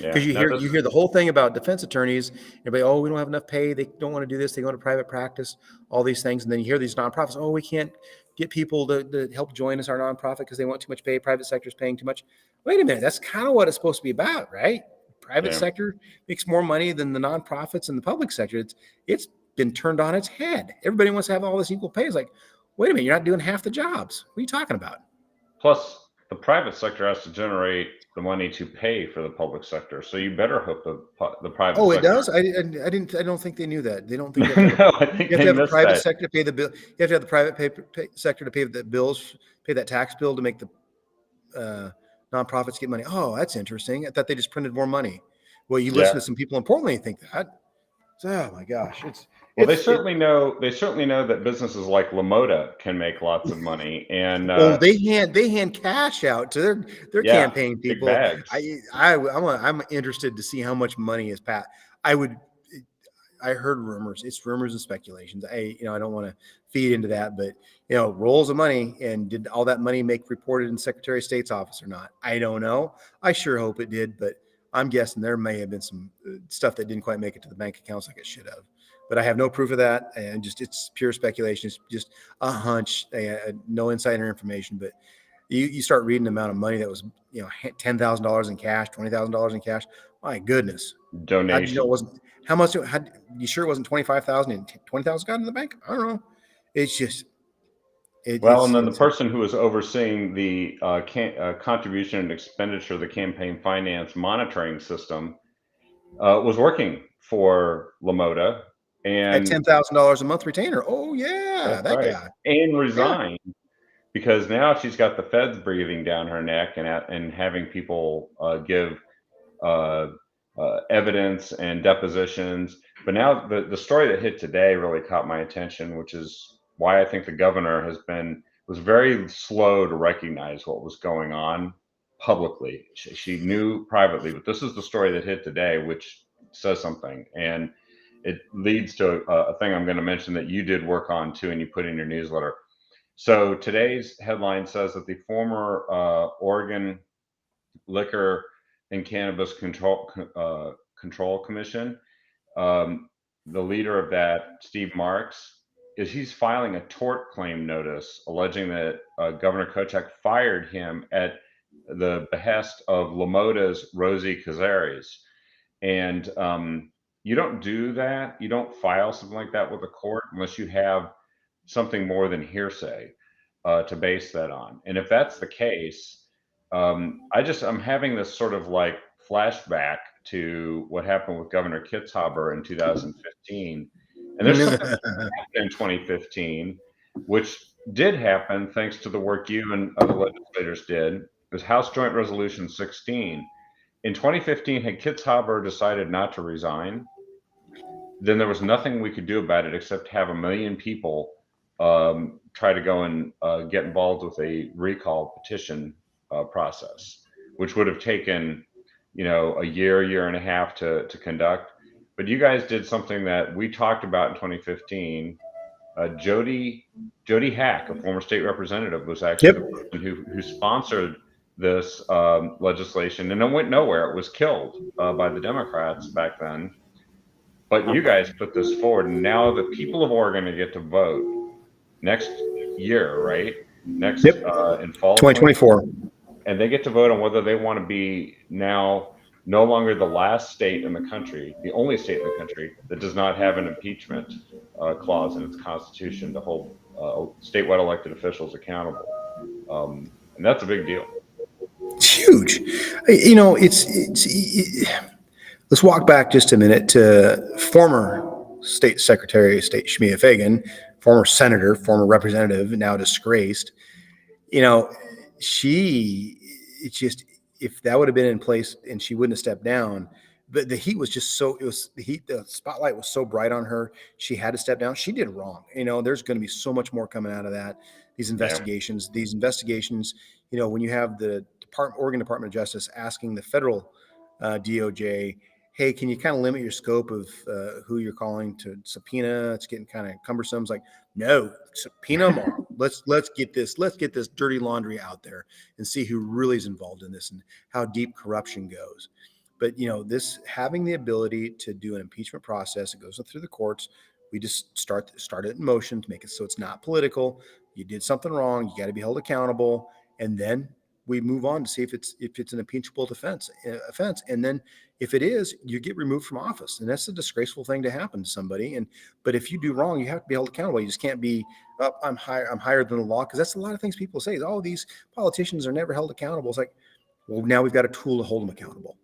yeah, Because no, you hear the whole thing about defense attorneys. Everybody, oh, we don't have enough pay. They don't want to do this. They go into private practice. All these things, and then you hear these nonprofits. Oh, we can't get people to help join us our nonprofit because they want too much pay. Private sector is paying too much. Wait a minute, that's kind of what it's supposed to be about, right? Private yeah. sector makes more money than the nonprofits and the public sector. It's been turned on its head. Everybody wants to have all this equal pay. It's like, wait a minute, you're not doing half the jobs. What are you talking about? Plus, the private sector has to generate the money to pay for the public sector. So you better hope the private Oh, it sector. does. I didn't. I don't think they knew that. They don't think No, I think you have they to have a missed private that. sector to pay the bill. You have to have the private sector to pay the bills, pay that tax bill to make the uh, nonprofits get money. Oh, that's interesting. I thought they just printed more money. Well, you Yeah. listen to some people in Portland, you think that. Oh my gosh, Well, they it's it. certainly know. They certainly know that businesses like Lamoda can make lots of money, and Oh, they hand cash out to their yeah, campaign big people. bags. I'm interested to see how much money is pat. I would I heard rumors. It's rumors and speculations. I don't want to feed into that, but rolls of money, and did all that money make reported in Secretary of State's office or not? I don't know. I sure hope it did, but I'm guessing there may have been some stuff that didn't quite make it to the bank accounts like it should have. But I have no proof of that, and just it's pure speculation. It's just a hunch, no insider information. But you start reading the amount of money that was $10,000 in cash, $20,000 in cash. My goodness, how did you know it Donation. wasn't? How much? You sure it wasn't 25,000 and 20,000 got in the bank? I don't know. It's just Well, and then the it's person who was overseeing the contribution and expenditure of the campaign finance monitoring system was working for Lamoda, at and $10,000 a month retainer. Oh yeah, that's that right, guy. and Yeah. resigned because now she's got the feds breathing down her neck and having people give uh, evidence and depositions. But now the story that hit today really caught my attention, which is why I think the governor was very slow to recognize what was going on publicly. She knew privately, but this is the story that hit today, which says something. And it leads to a thing I'm going to mention that you did work on too, and you put in your newsletter. So today's headline says that the former Oregon Liquor and Cannabis Control Commission, um, the leader of that, Steve Marks, he's filing a tort claim notice alleging that Governor Kochak fired him at the behest of Lamoda's Rosie Cazares. And you don't do that. You don't file something like that with a court unless you have something more than hearsay to base that on. And if that's the case, I'm having this sort of like flashback to what happened with Governor Kitzhaber in 2015, And there's something in 2015, which did happen thanks to the work you and other legislators did. It was House Joint Resolution 16. In 2015, had Kitzhaber decided not to resign, then there was nothing we could do about it except have a million people try to go and get involved with a recall petition process, which would have taken, a year and a half to conduct. But you guys did something that we talked about in 2015. Jody Hack, a former state representative, was actually the Yep. person who sponsored this legislation, and it went nowhere. It was killed by the Democrats back then. But you guys put this forward, and now the people of Oregon get to vote next year, right? Next Yep. in fall of 20, 2024. and they get to vote on whether they want to be now no longer the last state in the country, the only state in the country that does not have an impeachment clause in its constitution to hold statewide elected officials accountable. And that's a big deal. It's huge. Let's walk back just a minute to former State Secretary of State Shmia Fagan, former senator, former representative, now disgraced. You know, she, it's just, if that would have been in place and she wouldn't have stepped down, but the heat was just so, the spotlight was so bright on her. She had to step down. She did wrong. There's going to be so much more coming out of that. These Yeah, investigations, when you have the Oregon Department of Justice asking the federal DOJ, hey, can you kind of limit your scope of who you're calling to subpoena? It's getting kind of cumbersome. It's like, no, subpoena them all. Let's get this dirty laundry out there and see who really is involved in this and how deep corruption goes. But this having the ability to do an impeachment process, it goes through the courts. We just start it in motion to make it so it's not political. You did something wrong, you got to be held accountable, and then we move on to see if it's an impeachable offense. And then if it is, you get removed from office, and that's a disgraceful thing to happen to somebody. But if you do wrong, you have to be held accountable. You just can't be, oh, I'm higher than the law, because that's a lot of things people say. Oh, these politicians are never held accountable. It's like, well, now we've got a tool to hold them accountable.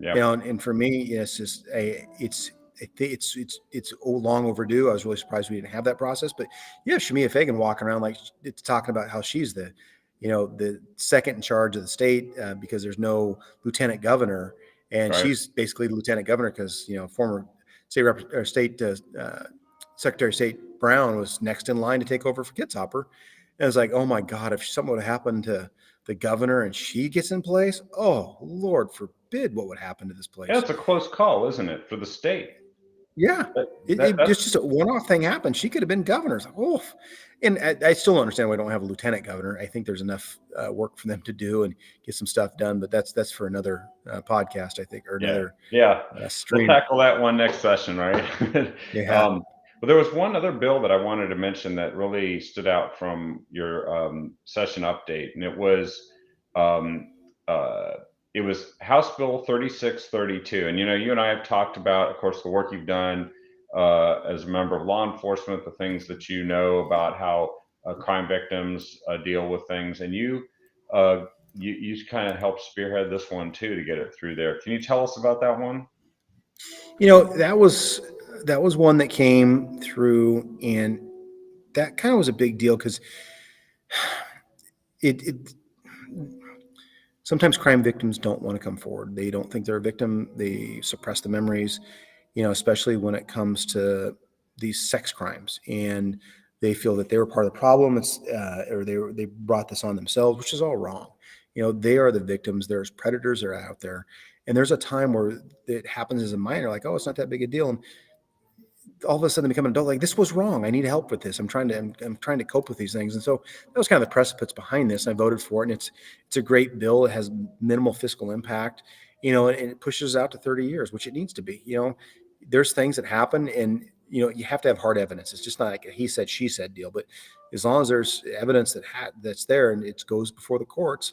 yeah. And for me, it's just it's long overdue. I was really surprised we didn't have that process, but yeah, Shemia Fagan walking around like it's talking about how she's the second in charge of the state because there's no lieutenant governor, and Right. she's basically the lieutenant governor because former state Secretary of State Brown was next in line to take over for Kitzhaber, and it's like, oh my God, if something would have happened to the governor and she gets in place, oh Lord forbid what would happen to this Yeah, place. it's a close call, isn't it, for the state? Yeah, That, it that's just a one-off thing happened. She could have been governor. It's like, oh, and I still don't understand why we don't have a lieutenant governor. I think there's enough work for them to do and get some stuff done. But that's for another podcast, I think, or Yeah, another yeah. We'll stream. tackle that one next session, right? Yeah. But there was one other bill that I wanted to mention that really stood out from your session update, and um, uh, it was House Bill 3632. And you and I have talked about, of course, the work you've done as a member of law enforcement, the things that you know about how crime victims deal with things, and uh, you kind of helped spearhead this one too to get it through there. Can you tell us about that one? That was one that came through, and that kind of was a big deal because it sometimes crime victims don't want to come forward. They don't think they're a victim. They suppress the memories, especially when it comes to these sex crimes, and they feel that they were part of the problem. Or they brought this on themselves, which is all wrong. They are the victims. There's predators that are out there, and there's a time where it happens as a minor, like, oh, it's not that big a deal, and all of a sudden become an adult, like, this was wrong, I need help with this, I'm trying to cope with these things. And so that was kind of the precipice behind this, and I voted for it, and it's a great bill. It has minimal fiscal impact, and it pushes out to 30 years, which it needs to be. There's things that happen, and you have to have hard evidence. It's just not like a he said she said deal. But as long as there's evidence that's there and it goes before the courts,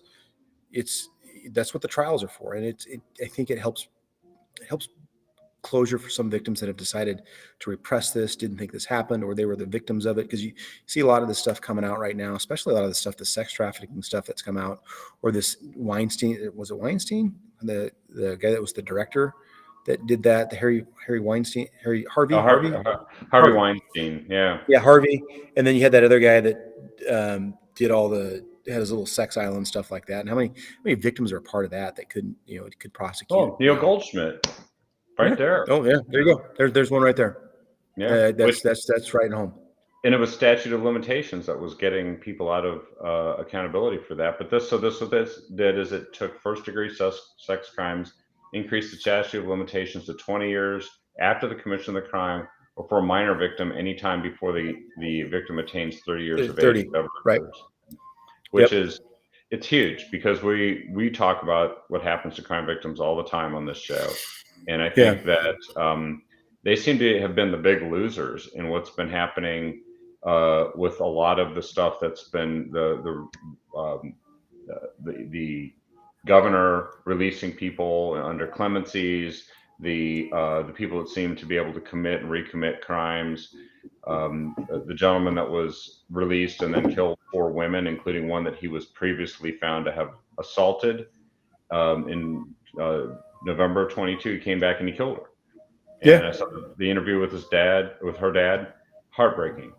it's that's what the trials are for. And I think it helps closure for some victims that have decided to repress this, didn't think this happened, or they were the victims of it. Because you see a lot of this stuff coming out right now, especially a lot of the stuff, the sex trafficking stuff that's come out, or this Weinstein, was it Weinstein? The guy that was the director that did that. The Harry Weinstein, Harvey, Harvey Harvey. Weinstein. Yeah. Yeah, Harvey. And then you had that other guy that did all the had his little sex island stuff like that. And how many victims are a part of that couldn't could prosecute? Oh, Neil Goldschmidt, Yeah. right there. Oh yeah. There you go. There's one right there. Yeah, which That's right at home. and it was statute of limitations that was getting people out of accountability for that. But this what this did is it took first degree sex crimes, increased the statute of limitations to 20 years after the commission of the crime, or for a minor victim, anytime before the victim attains 30 years of age, 30. whatever Right. occurs. Which Yep. is it's huge because we talk about what happens to crime victims all the time on this show, and I Yeah. think that they seem to have been the big losers in what's been happening with a lot of the stuff that's been the governor releasing people under clemencies, the people that seem to be able to commit and recommit crimes. The gentleman that was released and then killed 4 women, including one that he was previously found to have assaulted in November of 22. He came back and he killed her. Yeah. And I saw the interview with her dad, heartbreaking.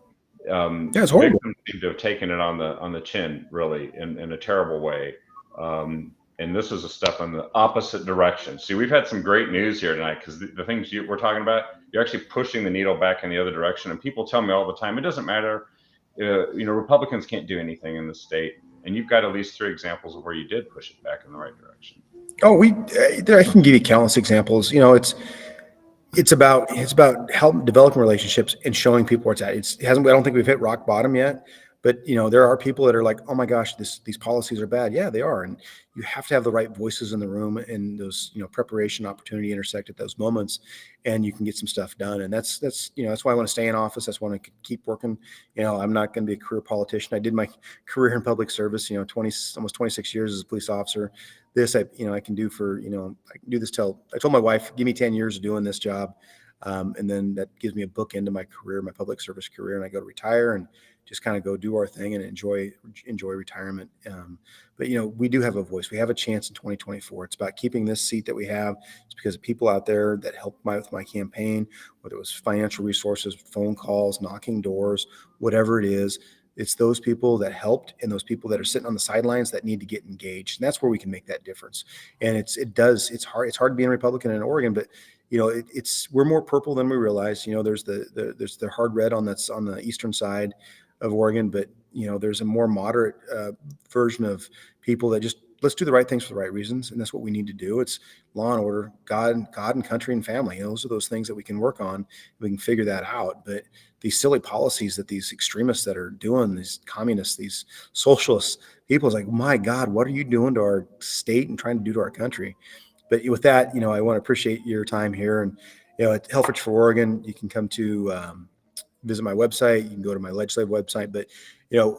Yeah. It's horrible. Victims seem to have taken it on the chin, really, in a terrible way. And this is a step in the opposite direction. See, we've had some great news here tonight because the things we're talking about, you're actually pushing the needle back in the other direction. And people tell me all the time, it doesn't matter. Republicans can't do anything in the state. And you've got at least 3 examples of where you did push it back in the right direction. Oh, I can give you countless examples. It's about help developing relationships and showing people where it's at. It hasn't. I don't think we've hit rock bottom yet, but there are people that are like, oh my gosh, these policies are bad. Yeah, they are, and you have to have the right voices in the room, and those preparation, opportunity intersect at those moments, and you can get some stuff done. And that's why I want to stay in office. That's why I want to keep working. I'm not going to be a career politician. I did my career in public service. Almost 26 years as a police officer. This I can do for I can do this till I told my wife, give me 10 years of doing this job, and then that gives me a book into my career, my public service career, and I go to retire and just kind of go do our thing and enjoy retirement. But we do have a voice. We have a chance in 2024. It's about keeping this seat that we have. It's because of people out there that helped with my campaign, whether it was financial resources, phone calls, knocking doors, whatever it is. It's those people that helped and those people that are sitting on the sidelines that need to get engaged. And that's where we can make that difference. And it's hard being a Republican in Oregon, but we're more purple than we realize. There's the hard red that's on the eastern side of Oregon, but there's a more moderate version of people that just let's do the right things for the right reasons, and that's what we need to do. It's law and order, God and country and family. Those are those things that we can work on. We can figure that out. But these silly policies that these extremists that are doing, these communists, these socialists, people is like, my God, what are you doing to our state and trying to do to our country? But with that, I want to appreciate your time here. And at Helfrich for Oregon, you can come to visit my website. You can go to my legislative website, but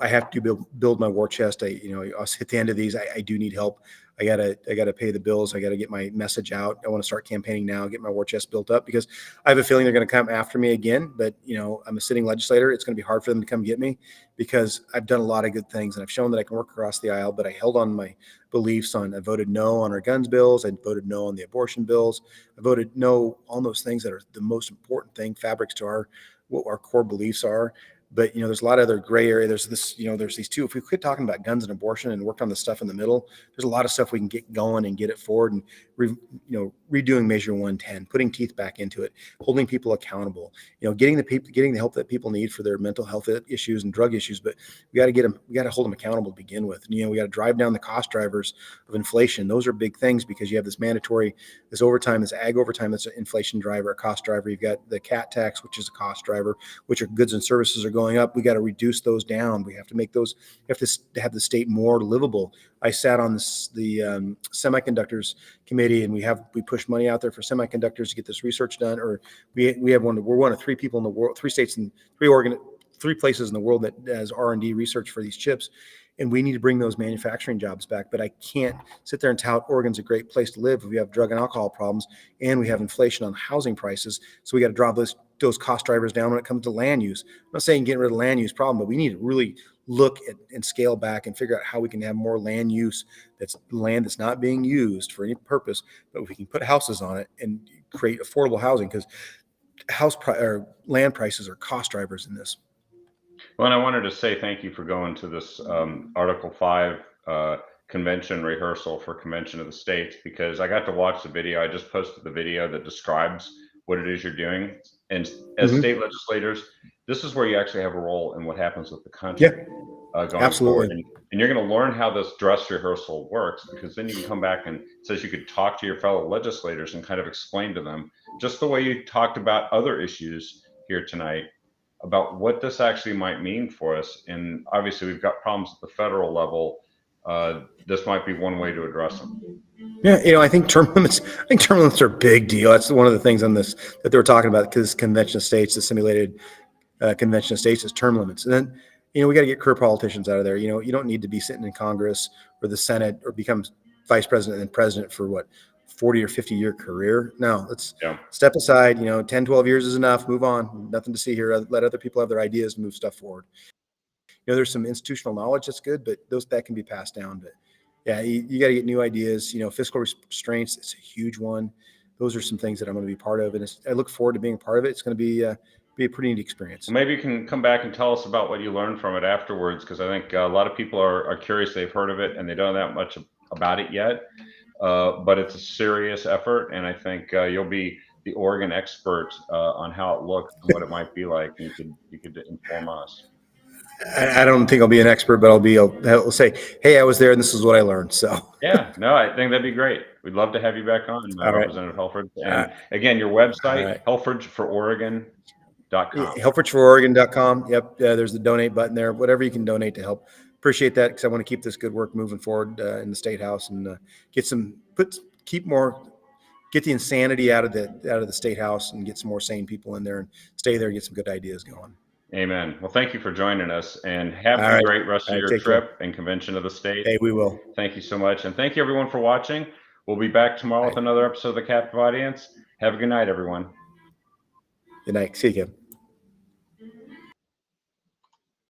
I have to build my war chest. At the end of these, I do need help. I gotta pay the bills. I gotta get my message out. I want to start campaigning now, get my war chest built up because I have a feeling they're going to come after me again. But I'm a sitting legislator. It's going to be hard for them to come get me because I've done a lot of good things and I've shown that I can work across the aisle. But I held on my beliefs I voted no on our guns bills. I voted no on the abortion bills. I voted no on those things that are the most important thing, fabrics to what our core beliefs are. But there's a lot of other gray area. There's there's these two. If we quit talking about guns and abortion and worked on the stuff in the middle, there's a lot of stuff we can get going and get it forward. And redoing Measure 110, putting teeth back into it, holding people accountable. Getting the help that people need for their mental health issues and drug issues. But we got to get them. We got to hold them accountable to begin with. And, we got to drive down the cost drivers of inflation. Those are big things because you have this mandatory, this overtime, this ag overtime. That's an inflation driver, a cost driver. You've got the CAT tax, which is a cost driver, which are goods and services are going up. We got to reduce those down. We have to make those. We have to have the state more livable. I sat on the semiconductors committee, and we push money out there for semiconductors to get this research done. Or we have we're one of 3 people in the world, 3 states and 3 places in the world that has R&D research for these chips. And we need to bring those manufacturing jobs back. But I can't sit there and tout Oregon's a great place to live if we have drug and alcohol problems and we have inflation on housing prices. So we got to drop those cost drivers down when it comes to land use. I'm not saying getting rid of the land use problem, but we need to really look at and scale back and figure out how we can have more land use that's land that's not being used for any purpose, but we can put houses on it and create affordable housing, because or land prices are cost drivers in this. Well, and I wanted to say thank you for going to this Article 5 convention rehearsal for Convention of the States, because I got to watch the video. I just posted the video that describes what it is you're doing. And as Hmm. state legislators, this is where you actually have a role in what happens with the Yeah, country going forward. absolutely. And you're going to learn how this dress rehearsal works, because then you can come back and it says you could talk to your fellow legislators and kind of explain to them, just the way you talked about other issues here tonight, about what this actually might mean for us. And obviously, we've got problems at the federal level. This might be one way to address them. Yeah, I think term limits. I think term limits are a big deal. That's one of the things on this that they were talking about, because convention of states, the simulated convention of states, is term limits. And then, we got to get career politicians out of there. You don't need to be sitting in Congress or the Senate or become vice president and president for what, 40 or 50-year career. No, let's Yeah. step aside. 10, 12 years is enough. Move on. Nothing to see here. Let other people have their ideas and move stuff forward. There's some institutional knowledge that's good, but that can be passed down. But yeah, you got to get new ideas. Fiscal restraints, it's a huge one. Those are some things that I'm going to be part of, and I look forward to being a part of it. It's going to be a pretty neat experience. Well, maybe you can come back and tell us about what you learned from it afterwards, because I think a lot of people are curious. They've heard of it and they don't know that much about it yet. But it's a serious effort, and I think you'll be the Oregon expert on how it looks and what it might be like. And you could inform us. I don't think I'll be an expert, but I'll say, hey, I was there and this is what I learned. So Yeah, no, I think that'd be great. We'd love to have you back on, all right. Representative Helfrich. Uh, And again, your all website, right. helfrichfororegon.com. Helfrichfororegon.com. Yep. There's the donate button there. Whatever you can donate to help. Appreciate that, because I want to keep this good work moving forward in the state house, and get the insanity out of the state house, and get some more sane people in there and stay there and get some good ideas going. Amen. Well, thank you for joining us, and have All a right. great rest All of right. your Take care. trip and Convention of the State. Hey, we will. Thank you so much. And thank you, everyone, for watching. We'll be back tomorrow with another episode of The Captive Audience. Have a good night, everyone. Good night. See you, Kevin.